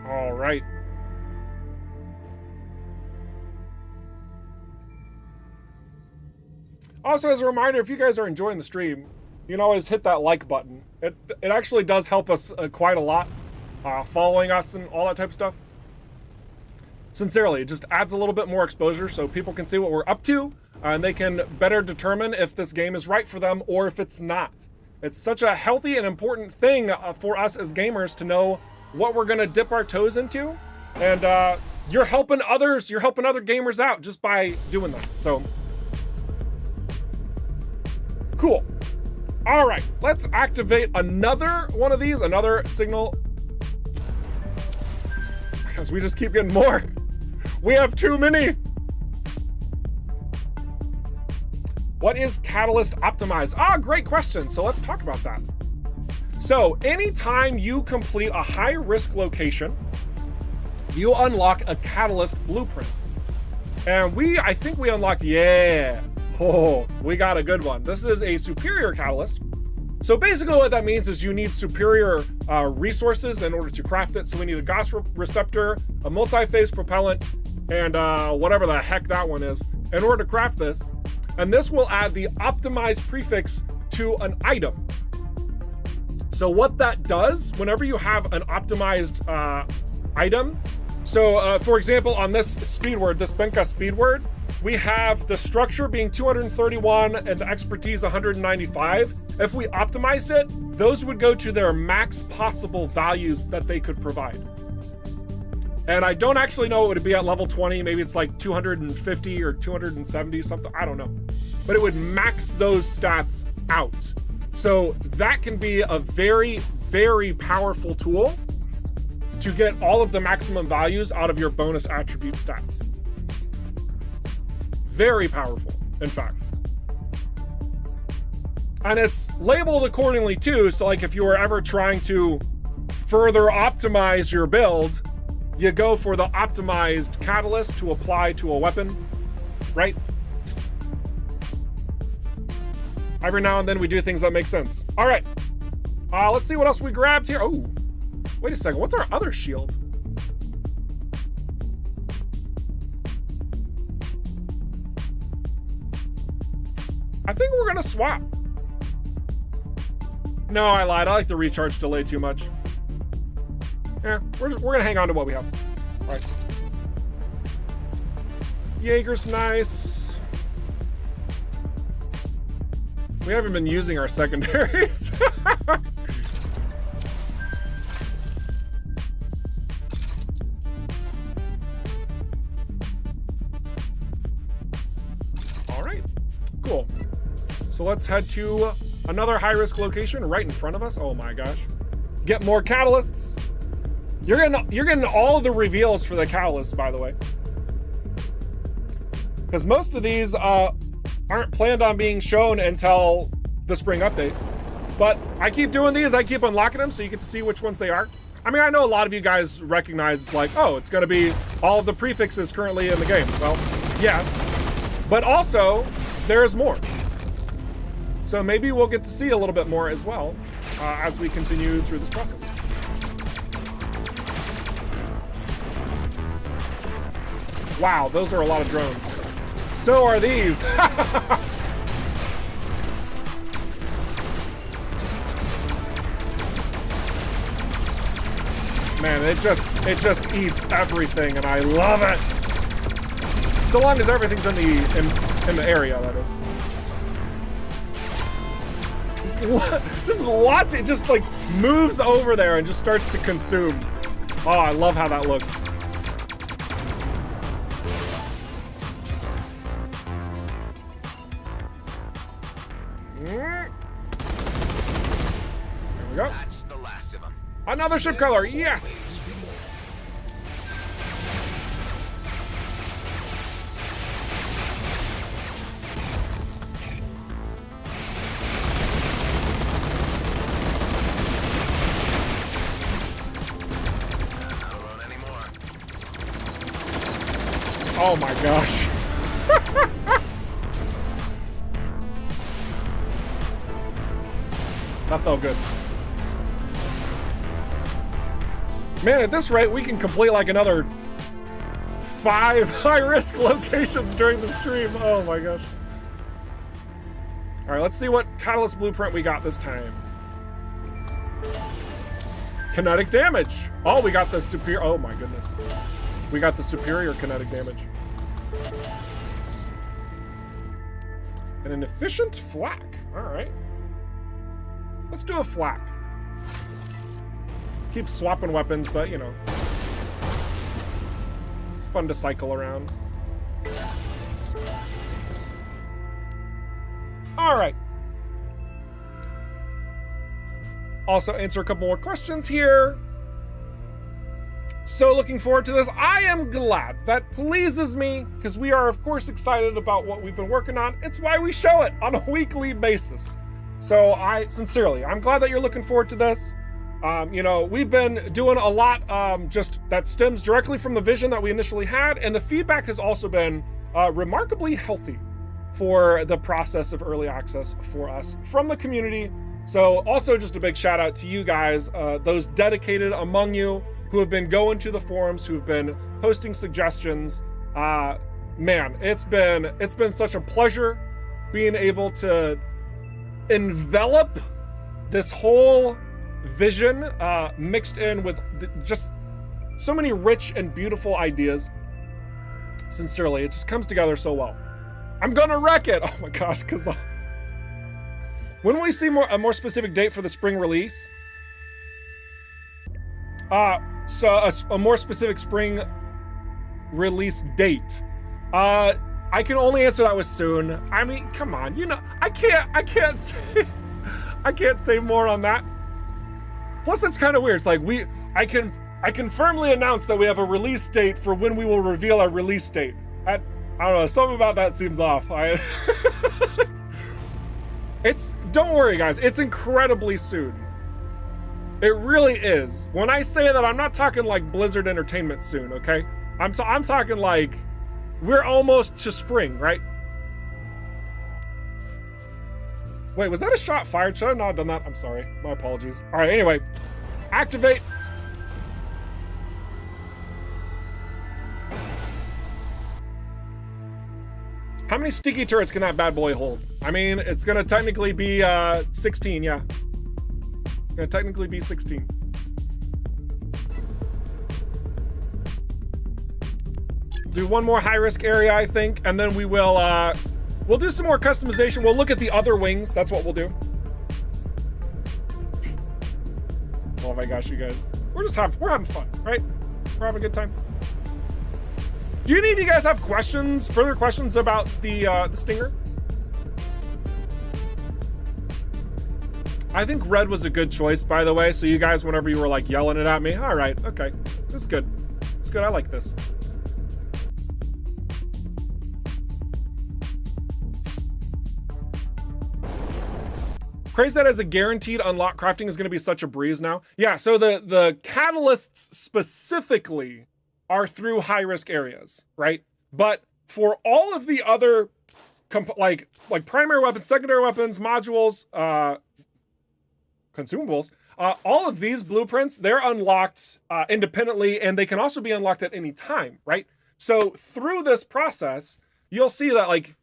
All right. Also, as a reminder, if you guys are enjoying the stream, you can always hit that like button. It actually does help us quite a lot, following us and all that type of stuff. Sincerely, it just adds a little bit more exposure so people can see what we're up to, and they can better determine if this game is right for them or if it's not. It's such a healthy and important thing for us as gamers to know what we're gonna dip our toes into, and you're helping others, you're helping other gamers out just by doing that. So cool. All right, let's activate another one of these, another signal. Because we just keep getting more. We have too many. What is Catalyst Optimize? Ah, great question. So let's talk about that. So anytime you complete a high-risk location, you unlock a Catalyst blueprint. And I think we unlocked, yeah. Oh, we got a good one. This is a superior catalyst. So basically what that means is you need superior resources in order to craft it. So we need a Gauss receptor, a multi-phase propellant, and whatever the heck that one is in order to craft this. And this will add the optimized prefix to an item. So what that does, whenever you have an optimized item, so for example, on this speed word, this Benka speed word, we have the structure being 231 and the expertise 195. If we optimized it, those would go to their max possible values that they could provide. And I don't actually know what it would be at level 20. Maybe it's like 250 or 270 something. I don't know. But it would max those stats out. So that can be a very, very powerful tool to get all of the maximum values out of your bonus attribute stats. Very powerful, in fact. And it's labeled accordingly too, so like if you were ever trying to further optimize your build, you go for the optimized catalyst to apply to a weapon, right? Every now and then we do things that make sense. All right, let's see what else we grabbed here. Oh, wait a second, what's our other shield? I think we're gonna swap. No, I lied. I like the recharge delay too much. Yeah, we're gonna hang on to what we have. All right. Jaeger's nice. We haven't been using our secondaries. All right, cool. So let's head to another high-risk location right in front of us. Oh my gosh. Get more catalysts. You're getting all the reveals for the catalysts, by the way. Because most of these aren't planned on being shown until the spring update. But I keep doing these, I keep unlocking them so you get to see which ones they are. I mean, I know a lot of you guys recognize it's like, oh, it's gonna be all of the prefixes currently in the game. Well, yes, but also there's more. So maybe we'll get to see a little bit more as well as we continue through this process. Wow, those are a lot of drones. So are these. Man, it just eats everything, and I love it. So long as everything's in the area, that is. Just watch it, just like moves over there and just starts to consume. Oh, I love how that looks. There we go. That's the last of them. Another ship color, yes! Oh my gosh. That felt good. Man, at this rate, we can complete like another 5 high-risk locations during the stream. Oh my gosh. All right, let's see what catalyst blueprint we got this time. Kinetic damage. Oh, we got the superior. Oh my goodness. We got the superior kinetic damage. And an efficient flak. All right. Let's do a flak. Keep swapping weapons, but you know. It's fun to cycle around. All right. Also answer a couple more questions here. So looking forward to this. I am glad. That pleases me because we are of course excited about what we've been working on. It's why we show it on a weekly basis. So I'm glad that you're looking forward to this. You know, we've been doing a lot just that stems directly from the vision that we initially had, and the feedback has also been remarkably healthy for the process of early access for us from the community. So also just a big shout out to you guys, those dedicated among you who have been going to the forums, who've been posting suggestions. Man, it's been such a pleasure being able to envelop this whole vision mixed in with just so many rich and beautiful ideas. Sincerely, it just comes together so well. I'm gonna wreck it. Oh my gosh, because when will we see a more specific date for the spring release? So a more specific spring release date. I can only answer that with soon. I mean, come on, you know, I can't say more on that. Plus, that's kind of weird. It's like I can firmly announce that we have a release date for when we will reveal our release date. I don't know, something about that seems off. Don't worry guys, it's incredibly soon. It really is. When I say that, I'm not talking like Blizzard Entertainment soon, okay? I'm talking like, we're almost to spring, right? Wait, was that a shot fired? Should I not have done that? I'm sorry, my apologies. All right, anyway, activate. How many sticky turrets can that bad boy hold? I mean, it's gonna technically be 16, yeah. It's gonna technically be 16. Do one more high risk area, I think, and then we will, we'll do some more customization. We'll look at the other wings. That's what we'll do. Oh my gosh, you guys. We're having fun, right? We're having a good time. Do any of you guys have questions, further questions about the Stinger? I think red was a good choice, by the way. So you guys, whenever you were like yelling it at me, all right, okay, this is good. It's good, I like this. Crazy that as a guaranteed unlock crafting is gonna be such a breeze now. Yeah, so the catalysts specifically are through high risk areas, right? But for all of the other like primary weapons, secondary weapons, modules, consumables, all of these blueprints, they're unlocked independently, and they can also be unlocked at any time, right? So through this process, you'll see that like,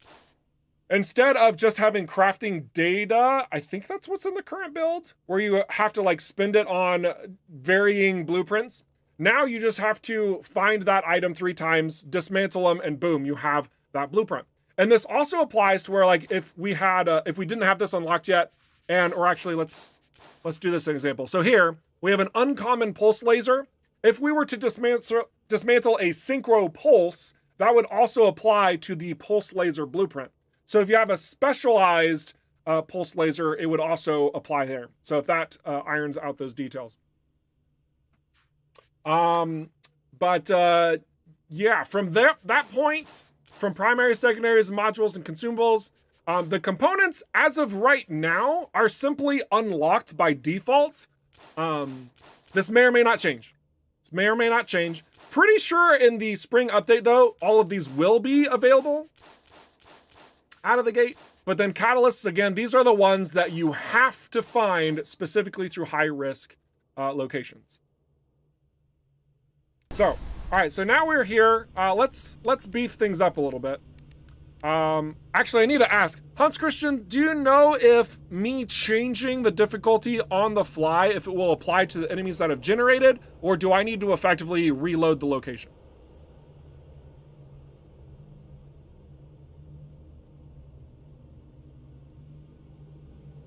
instead of just having crafting data, I think that's what's in the current build, where you have to like spend it on varying blueprints. Now you just have to find that item 3 times, dismantle them, and boom, you have that blueprint. And this also applies to where like if we didn't have this unlocked yet, or actually let's do this example. So here we have an uncommon pulse laser. If we were to dismantle a synchro pulse, that would also apply to the pulse laser blueprint. So if you have a specialized pulse laser, it would also apply there. So if that irons out those details. Yeah, from that point, from primary, secondaries, modules, and consumables, the components as of right now are simply unlocked by default. This may or may not change. Pretty sure in the spring update though, all of these will be available out of the gate. But then catalysts, again, these are the ones that you have to find specifically through high risk locations. So, all right, so now we're here. Let's beef things up a little bit. Actually, I need to ask, Hans Christian, do you know if me changing the difficulty on the fly, if it will apply to the enemies that have generated, or do I need to effectively reload the location?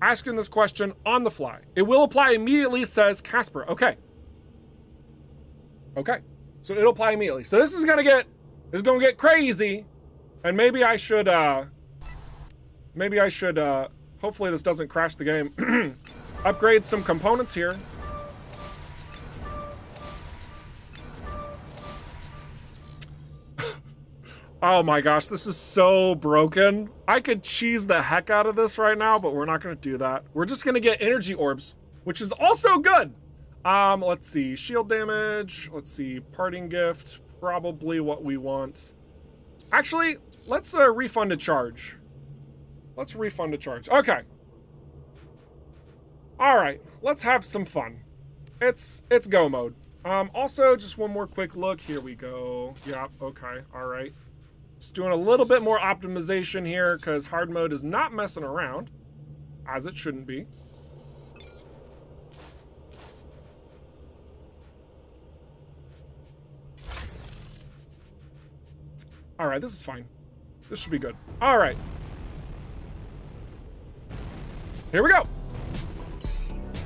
Asking this question on the fly. It will apply immediately, says Casper. Okay. Okay. So it'll apply immediately. So this is gonna get crazy. And maybe I should hopefully this doesn't crash the game. Upgrade some components here. Oh my gosh, this is so broken. I could cheese the heck out of this right now, but we're not gonna do that. We're just gonna get energy orbs, which is also good. Let's see, shield damage, let's see, parting gift, probably what we want. Actually, let's refund a charge. Let's refund a charge, okay. All right, let's have some fun. It's go mode. Also, just one more quick look, here we go. Yeah, okay, all right. Just doing a little bit more optimization here because hard mode is not messing around, as it shouldn't be. All right, this is fine. This should be good. All right. Here we go.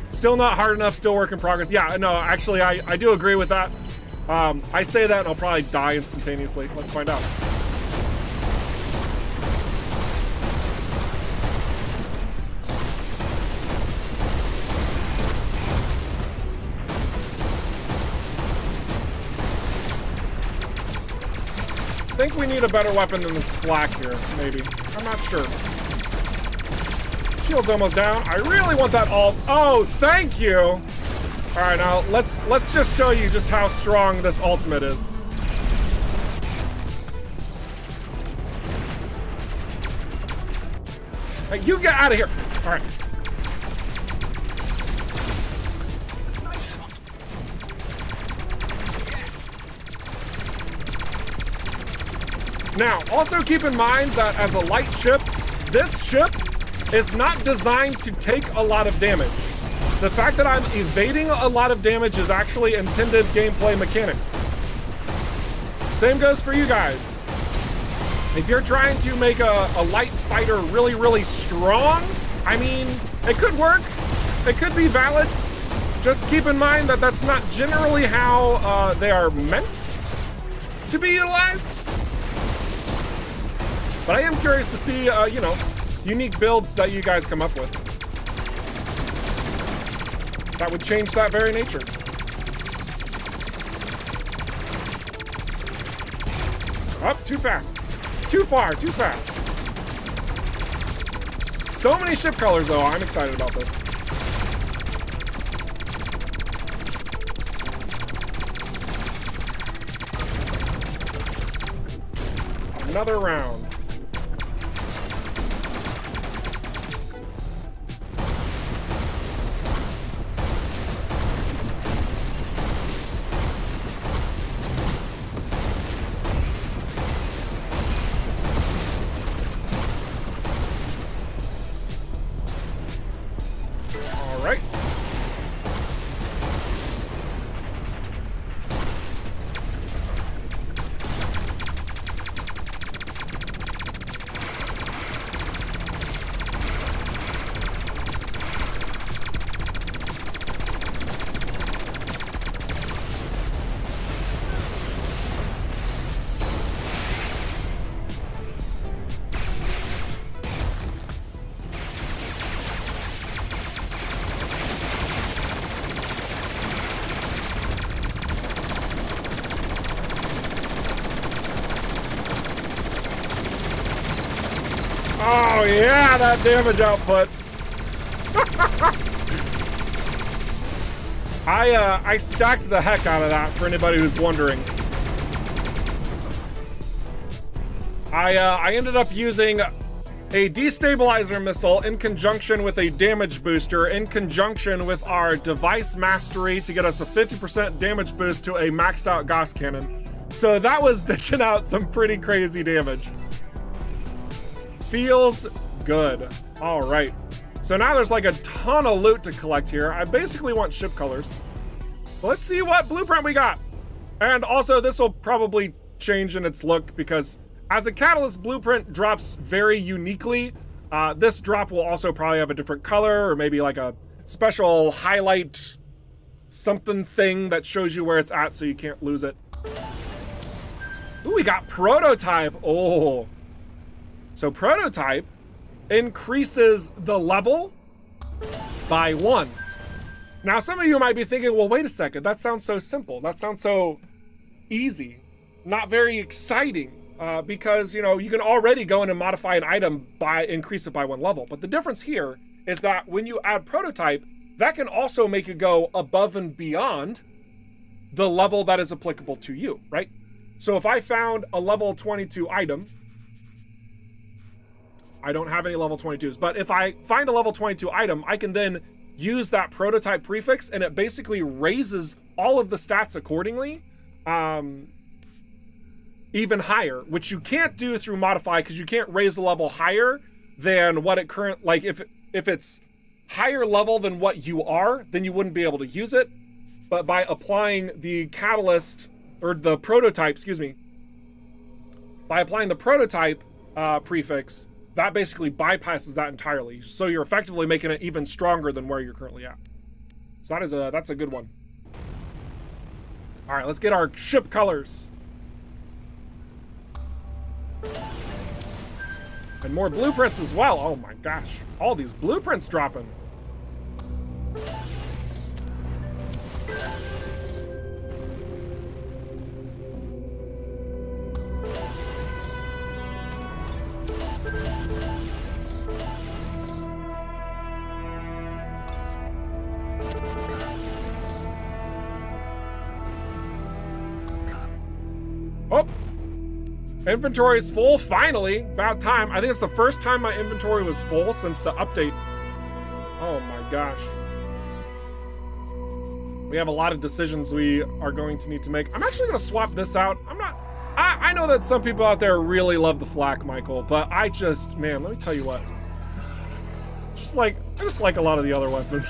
Still not hard enough, still work in progress. Yeah, no, actually, I do agree with that. I say that and I'll probably die instantaneously. Let's find out. I think we need a better weapon than this flak here, maybe. I'm not sure. Shield's almost down. I really want that ult. Oh, thank you. All right, now let's just show you just how strong this ultimate is. Hey, you get out of here. All right. Now, also keep in mind that as a light ship, this ship is not designed to take a lot of damage. The fact that I'm evading a lot of damage is actually intended gameplay mechanics. Same goes for you guys. If you're trying to make a light fighter really, really strong, I mean, it could work. It could be valid. Just keep in mind that that's not generally how they are meant to be utilized. But I am curious to see, you know, unique builds that you guys come up with. That would change that very nature. Up, too fast. Too far, too fast. So many ship colors, though. I'm excited about this. Another round. Oh yeah, that damage output. I stacked the heck out of that for anybody who's wondering. I ended up using a destabilizer missile in conjunction with a damage booster in conjunction with our device mastery to get us a 50% damage boost to a maxed out Gauss cannon. So that was dishing out some pretty crazy damage. Feels good. All right. So now there's like a ton of loot to collect here. I basically want ship colors. Let's see what blueprint we got. And also this will probably change in its look because as a catalyst blueprint drops very uniquely, this drop will also probably have a different color or maybe like a special highlight something thing that shows you where it's at so you can't lose it. Ooh, we got prototype. Oh. So prototype increases the level by 1. Now some of you might be thinking, well, wait a second, that sounds so simple. That sounds so easy, not very exciting, because you know, you can already go in and modify an item by increase it by 1 level. But the difference here is that when you add prototype, that can also make it go above and beyond the level that is applicable to you, right? So if I found a level 22 item, I don't have any level 22s, but if I find a level 22 item, I can then use that prototype prefix and it basically raises all of the stats accordingly, even higher, which you can't do through modify because you can't raise the level higher than what it current, like if it's higher level than what you are, then you wouldn't be able to use it. But by applying the catalyst or the prototype, excuse me, by applying the prototype prefix, that basically bypasses that entirely. So you're effectively making it even stronger than where you're currently at. So that's a good one. All right, let's get our ship colors. And more blueprints as well. Oh my gosh, all these blueprints dropping. Oh, inventory is full, finally. About time. I think it's the first time my inventory was full since the update. Oh my gosh. We have a lot of decisions we are going to need to make. I'm actually gonna swap this out. I know that some people out there really love the flak, Michael, but I just, man, let me tell you what. I just like a lot of the other weapons.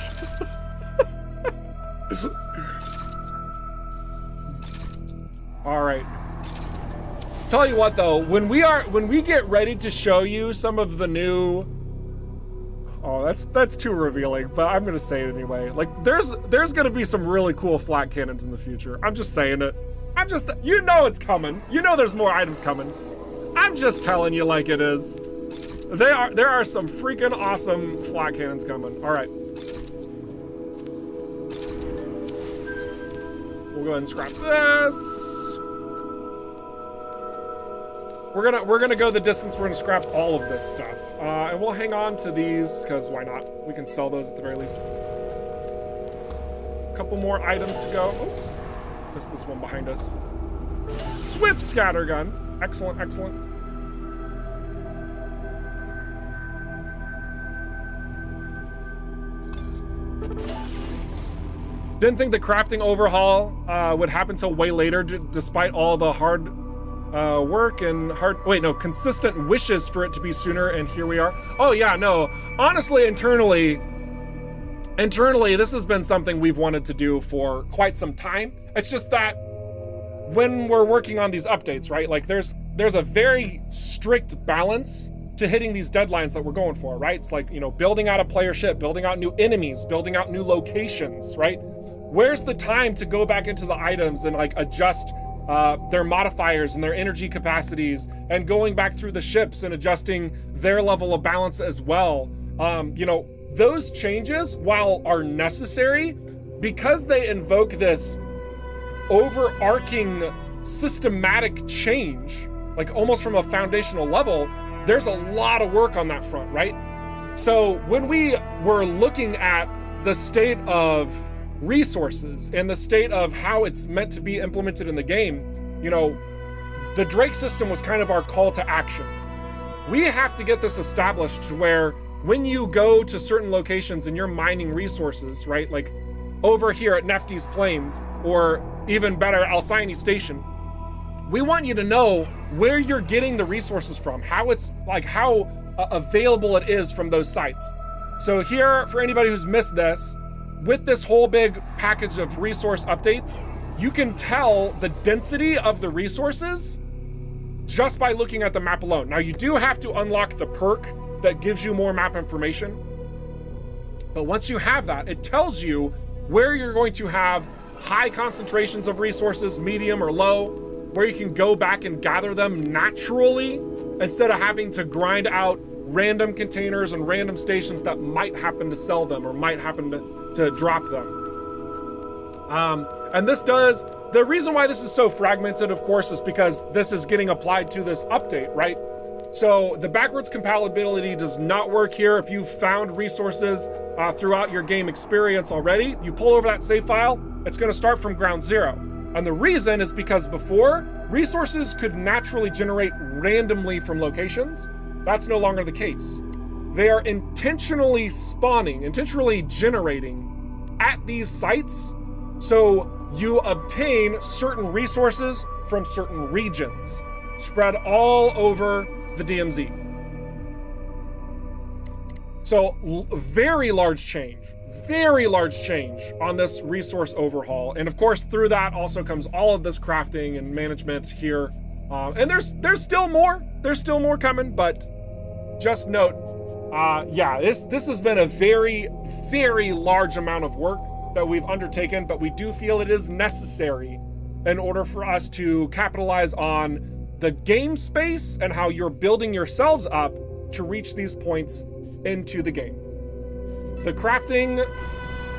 All right. Tell you what though, when we get ready to show you some of the new, oh, that's too revealing, but I'm gonna say it anyway. Like there's gonna be some really cool flat cannons in the future. I'm just saying it. You know it's coming. You know there's more items coming. I'm just telling you like it is. There are some freaking awesome flat cannons coming. All right. We'll go ahead and scrap this. We're gonna go the distance. We're gonna scrap all of this stuff, and we'll hang on to these because why not? We can sell those at the very least. A couple more items to go. Oh, missed this one behind us. Swift scattergun. Excellent, excellent. Didn't think the crafting overhaul would happen till way later, despite all the hard work and consistent wishes for it to be sooner, and here we are. Oh yeah, no, honestly, internally, this has been something we've wanted to do for quite some time. It's just that when we're working on these updates, right, like there's a very strict balance to hitting these deadlines that we're going for, right? It's like, you know, building out a player ship, building out new enemies, building out new locations, right? Where's the time to go back into the items and like adjust their modifiers and their energy capacities, and going back through the ships and adjusting their level of balance as well. You know, those changes, while are necessary, because they invoke this overarching systematic change, like almost from a foundational level, there's a lot of work on that front, right? So when we were looking at the state of resources and the state of how it's meant to be implemented in the game, you know, the Drake system was kind of our call to action. We have to get this established to where when you go to certain locations and you're mining resources, right, like over here at Nefty's Plains, or even better, Alcyone Station, we want you to know where you're getting the resources from, how it's like, how available it is from those sites. So here, for anybody who's missed this, with this whole big package of resource updates, you can tell the density of the resources just by looking at the map alone. Now, you do have to unlock the perk that gives you more map information, but once you have that, it tells you where you're going to have high concentrations of resources, medium or low, where you can go back and gather them naturally instead of having to grind out random containers and random stations that might happen to sell them or might happen to drop them. And this does, the reason why this is so fragmented, of course, is because this is getting applied to this update, right? So the backwards compatibility does not work here. If you've found resources throughout your game experience already, you pull over that save file, it's gonna start from ground zero. And the reason is because before, resources could naturally generate randomly from locations. That's no longer the case. They are intentionally spawning, intentionally generating at these sites, so you obtain certain resources from certain regions, spread all over the DMZ. So very large change on this resource overhaul. And of course, through that also comes all of this crafting and management here And there's still more. There's still more coming, but just note, yeah, this has been a very, very large amount of work that we've undertaken, but we do feel it is necessary in order for us to capitalize on the game space and how you're building yourselves up to reach these points into the game. The crafting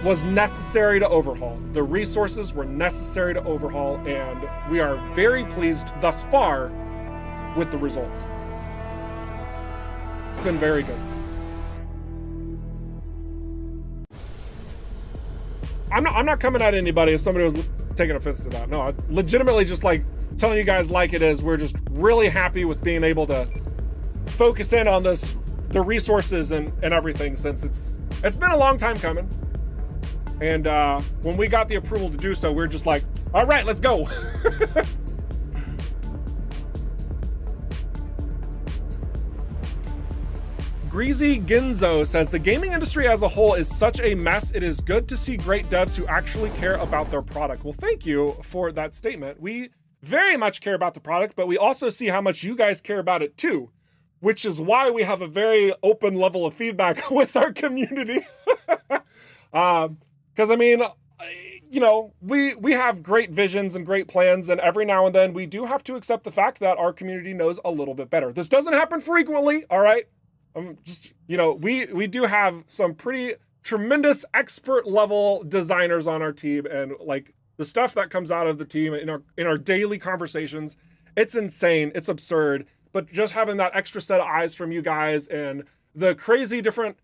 was necessary to overhaul. The resources were necessary to overhaul, and we are very pleased thus far with the results. It's been very good. I'm not coming at anybody if somebody was taking offense to that. No, I legitimately just like telling you guys like it is. We're just really happy with being able to focus in on this, the resources and everything, since it's been a long time coming. And when we got the approval to do so, we're just like, all right, let's go. Greasy Ginzo says, the gaming industry as a whole is such a mess. It is good to see great devs who actually care about their product. Well, thank you for that statement. We very much care about the product, but we also see how much you guys care about it too, which is why we have a very open level of feedback with our community. Because I mean, you know, we have great visions and great plans, and every now and then we do have to accept the fact that our community knows a little bit better. This doesn't happen frequently, all right? Just, you know, we do have some pretty tremendous expert level designers on our team, and like the stuff that comes out of the team in our daily conversations, it's insane, it's absurd. But just having that extra set of eyes from you guys and the crazy different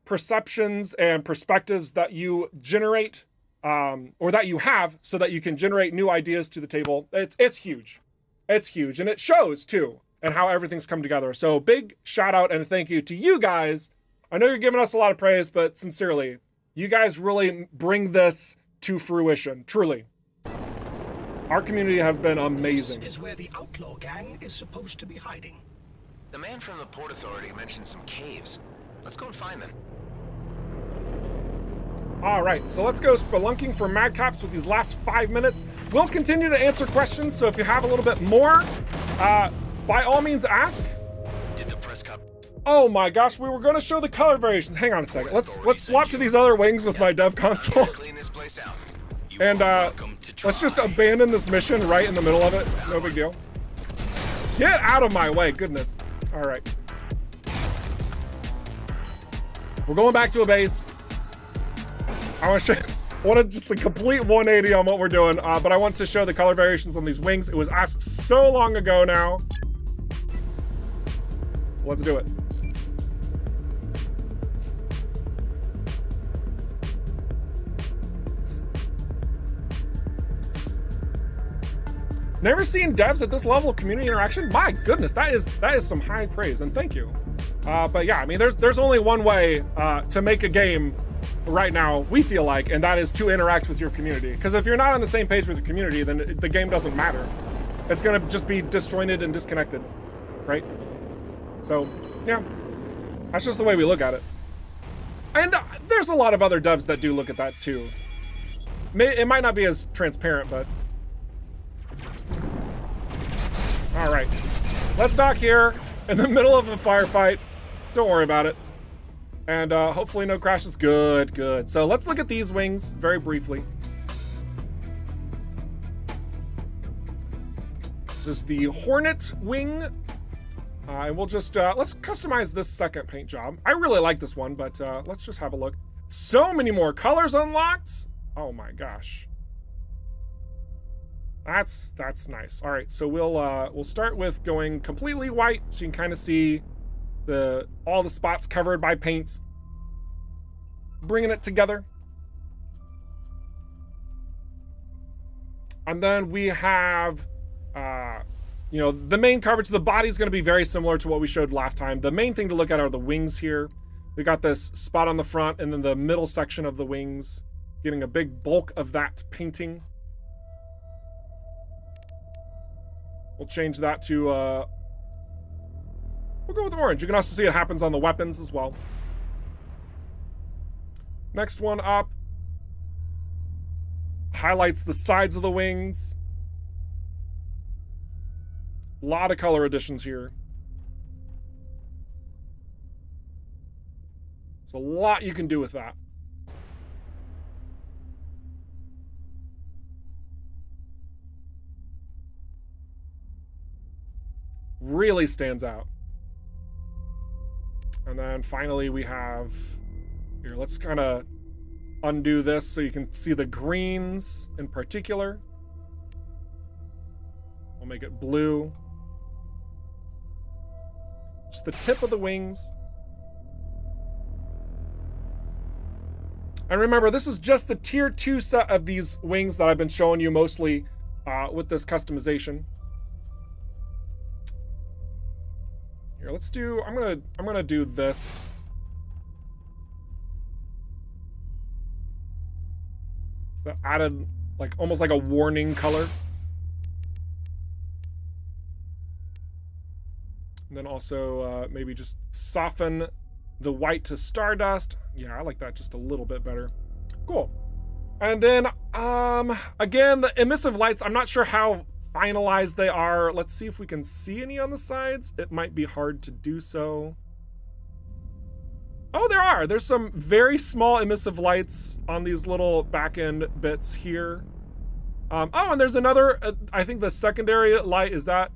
perceptions and perspectives that you generate, or that you have, so that you can generate new ideas to the table, it's huge. It's huge, and it shows too, and how everything's come together. So big shout out and thank you to you guys. I know you're giving us a lot of praise, but sincerely, you guys really bring this to fruition, truly. Our community has been amazing. This is where the outlaw gang is supposed to be hiding. The man from the Port Authority mentioned some caves. Let's go and find them. All right, so let's go spelunking for madcaps with these last 5 minutes. We'll continue to answer questions, so if you have a little bit more, by all means ask. Did the press cup? Oh my gosh, we were going to show the color variations. Hang on a second. Let's swap to these other wings with my dev console. Clean this place out. And let's just abandon this mission right in the middle of it. No big deal. Get out of my way, goodness. All right. We're going back to a base. I want to just a complete 180 on what we're doing, but I want to show the color variations on these wings. It was asked so long ago now. Let's do it. Never seen devs at this level of community interaction. My goodness, that is some high praise, and thank you. But yeah, I mean, there's only one way to make a game right now, we feel like, and that is to interact with your community. Because if you're not on the same page with the community, then the game doesn't matter. It's gonna just be disjointed and disconnected, right? So yeah, that's just the way we look at it. And there's a lot of other devs that do look at that too. It might not be as transparent, but all right, let's dock here in the middle of a firefight. Don't worry about it. And hopefully no crashes. Good, good. So let's look at these wings very briefly. This is the Hornet wing. And we'll just, let's customize this second paint job. I really like this one, but let's just have a look. So many more colors unlocked. Oh my gosh. That's nice. All right, so we'll start with going completely white, so you can kind of see all the spots covered by paint. Bringing it together. And then we have, you know, the main coverage of the body is going to be very similar to what we showed last time. The main thing to look at are the wings here. We got this spot on the front, and then the middle section of the wings, getting a big bulk of that painting. We'll change that to, we'll go with orange. You can also see it happens on the weapons as well. Next one up highlights the sides of the wings. A lot of color additions here. So a lot you can do with that. Really stands out. And then finally we have, here, let's kind of undo this so you can see the greens in particular. We'll make it blue. Just the tip of the wings. And remember, this is just the tier 2 set of these wings that I've been showing you mostly with this customization. Here, let's do, I'm gonna do this. So that added like almost like a warning color. And then also maybe just soften the white to Stardust. Yeah, I like that just a little bit better. Cool. And then again, the emissive lights, I'm not sure how finalized they are. Let's see if we can see any on the sides. It might be hard to do so. Oh, there are. There's some very small emissive lights on these little back end bits here. Oh, and there's another, I think the secondary light, is that?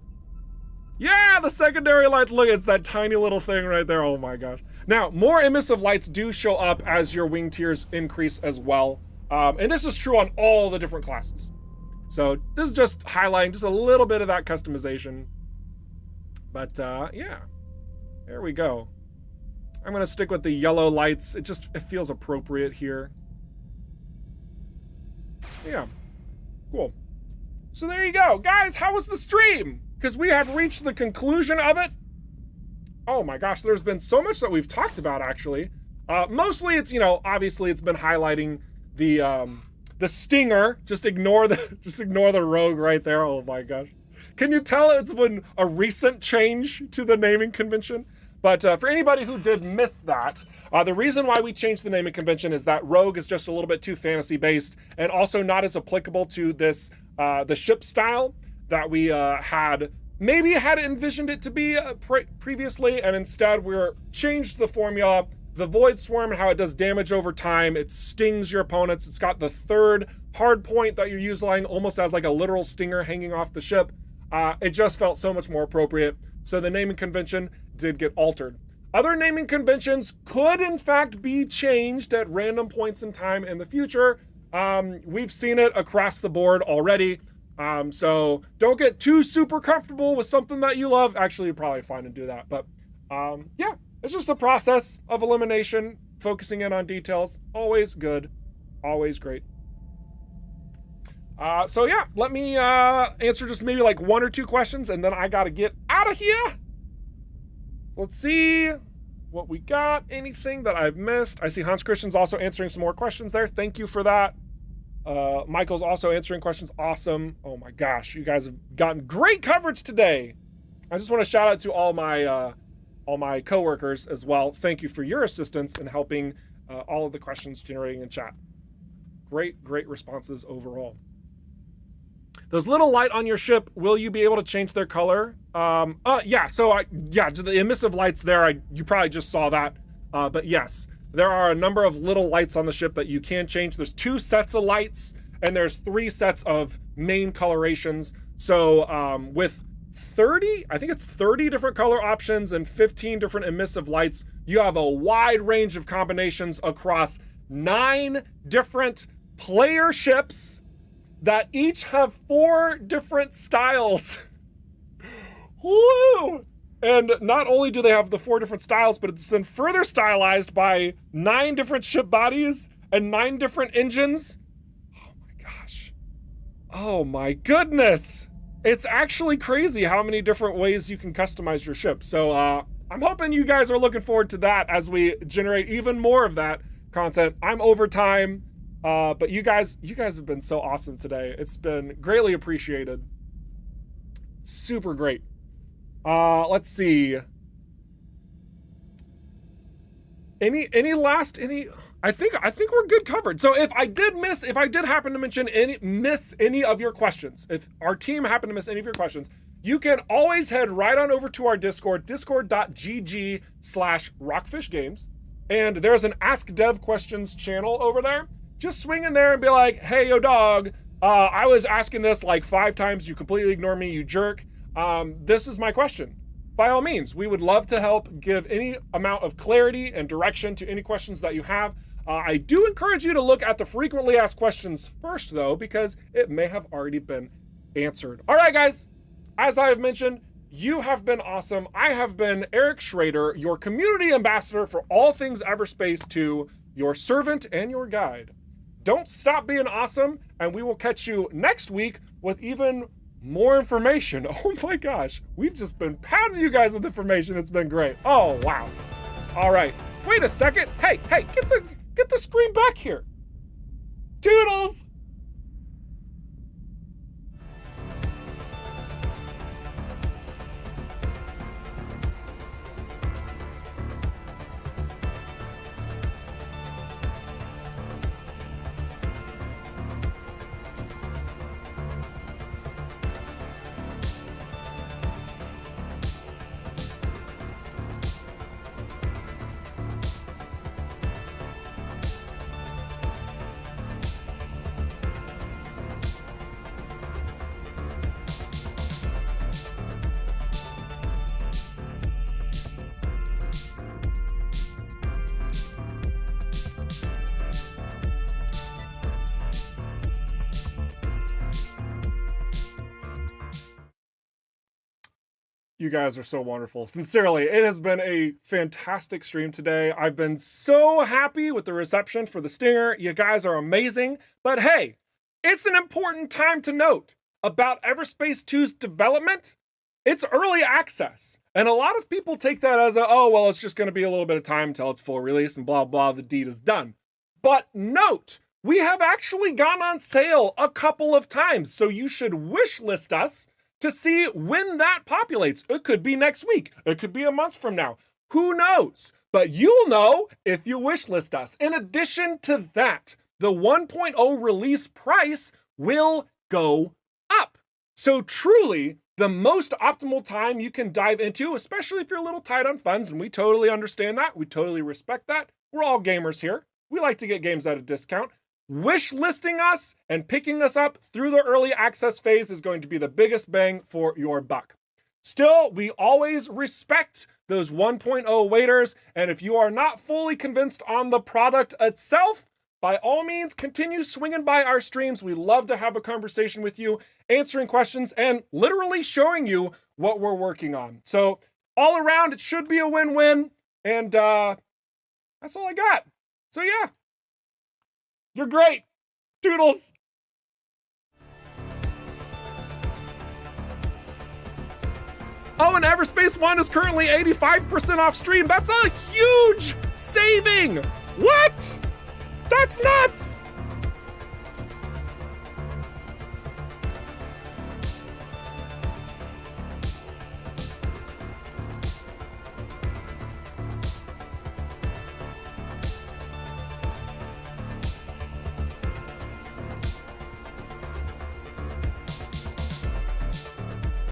Yeah, the secondary light, look, it's that tiny little thing right there. Oh my gosh. Now, more emissive lights do show up as your wing tiers increase as well. And this is true on all the different classes. So this is just highlighting just a little bit of that customization. But yeah, there we go. I'm gonna stick with the yellow lights. It feels appropriate here. Yeah, cool. So there you go. Guys, how was the stream? Because we have reached the conclusion of it. Oh my gosh, there's been so much that we've talked about actually. Mostly it's, you know, obviously it's been highlighting the stinger. Just ignore the rogue right there. Oh my gosh. Can you tell it's been a recent change to the naming convention? But for anybody who did miss that, the reason why we changed the naming convention is that rogue is just a little bit too fantasy based and also not as applicable to this, the ship style that we had envisioned it to be previously, and instead we're changed the formula. The Void Swarm and how it does damage over time, it stings your opponents. It's got the third hard point that you're using almost as like a literal stinger hanging off the ship. It just felt so much more appropriate. So the naming convention did get altered. Other naming conventions could in fact be changed at random points in time in the future. We've seen it across the board already. So don't get too super comfortable with something that you love. Actually, you're probably fine to do that. But yeah, it's just a process of elimination, focusing in on details. Always good, always great. So yeah, let me answer just maybe like 1 or 2 questions and then I gotta get out of here. Let's see what we got. Anything that I've missed? I see Hans Christian's also answering some more questions there. Thank you for that. Michael's also answering questions. Awesome. Oh my gosh, you guys have gotten great coverage today. I just want to shout out to all my coworkers as well. Thank you for your assistance in helping all of the questions generating in chat. Great responses overall. Those little light on your ship, will you be able to change their color? Yeah, so the emissive lights there, you probably just saw that. But yes, there are a number of little lights on the ship that you can change. There's 2 sets of lights and there's 3 sets of main colorations. So with 30, I think it's 30 different color options and 15 different emissive lights, you have a wide range of combinations across 9 different player ships that each have 4 different styles. Woo! And not only do they have the 4 different styles, but it's then further stylized by 9 different ship bodies and 9 different engines. Oh my gosh. Oh my goodness. It's actually crazy how many different ways you can customize your ship. So I'm hoping you guys are looking forward to that as we generate even more of that content. I'm over time, but you guys have been so awesome today. It's been greatly appreciated. Super great. Let's see. I think we're good covered. So if I did happen to miss any of your questions, if our team happened to miss any of your questions, you can always head right on over to our Discord, discord.gg/rockfishgames. And there's an Ask Dev Questions channel over there. Just swing in there and be like, hey, yo dog, I was asking this like 5 times. You completely ignore me, you jerk. This is my question. By all means, we would love to help give any amount of clarity and direction to any questions that you have. I do encourage you to look at the frequently asked questions first though, because it may have already been answered. All right, guys, as I have mentioned, you have been awesome. I have been Eric Schrader, your community ambassador for all things Everspace 2, your servant and your guide. Don't stop being awesome, and we will catch you next week with even more information. Oh my gosh, we've just been pounding you guys with information. It's been great. Oh, wow. All right, wait a second. Hey, get the screen back here. Toodles. You guys are so wonderful. Sincerely, it has been a fantastic stream today. I've been so happy with the reception for the Stinger. You guys are amazing. But hey, it's an important time to note about Everspace 2's development. It's early access. And a lot of people take that as oh, well, it's just going to be a little bit of time until it's full release and blah, blah, the deed is done. But note, we have actually gone on sale a couple of times. So you should wish list us to see when that populates. It could be next week. It could be a month from now. Who knows? But you'll know if you wishlist us. In addition to that, the 1.0 release price will go up. So truly, the most optimal time you can dive into, especially if you're a little tight on funds, and we totally understand that. We totally respect that. We're all gamers here. We like to get games at a discount. Wish listing us and picking us up through the early access phase is going to be the biggest bang for your buck. Still, we always respect those 1.0 waiters, and if you are not fully convinced on the product itself, by all means, continue swinging by our streams. We love to have a conversation with you, answering questions, and literally showing you what we're working on. So all around, it should be a win-win, and that's all I got. So yeah. You're great. Toodles. Oh, and Everspace 1 is currently 85% off stream. That's a huge saving. What? That's nuts.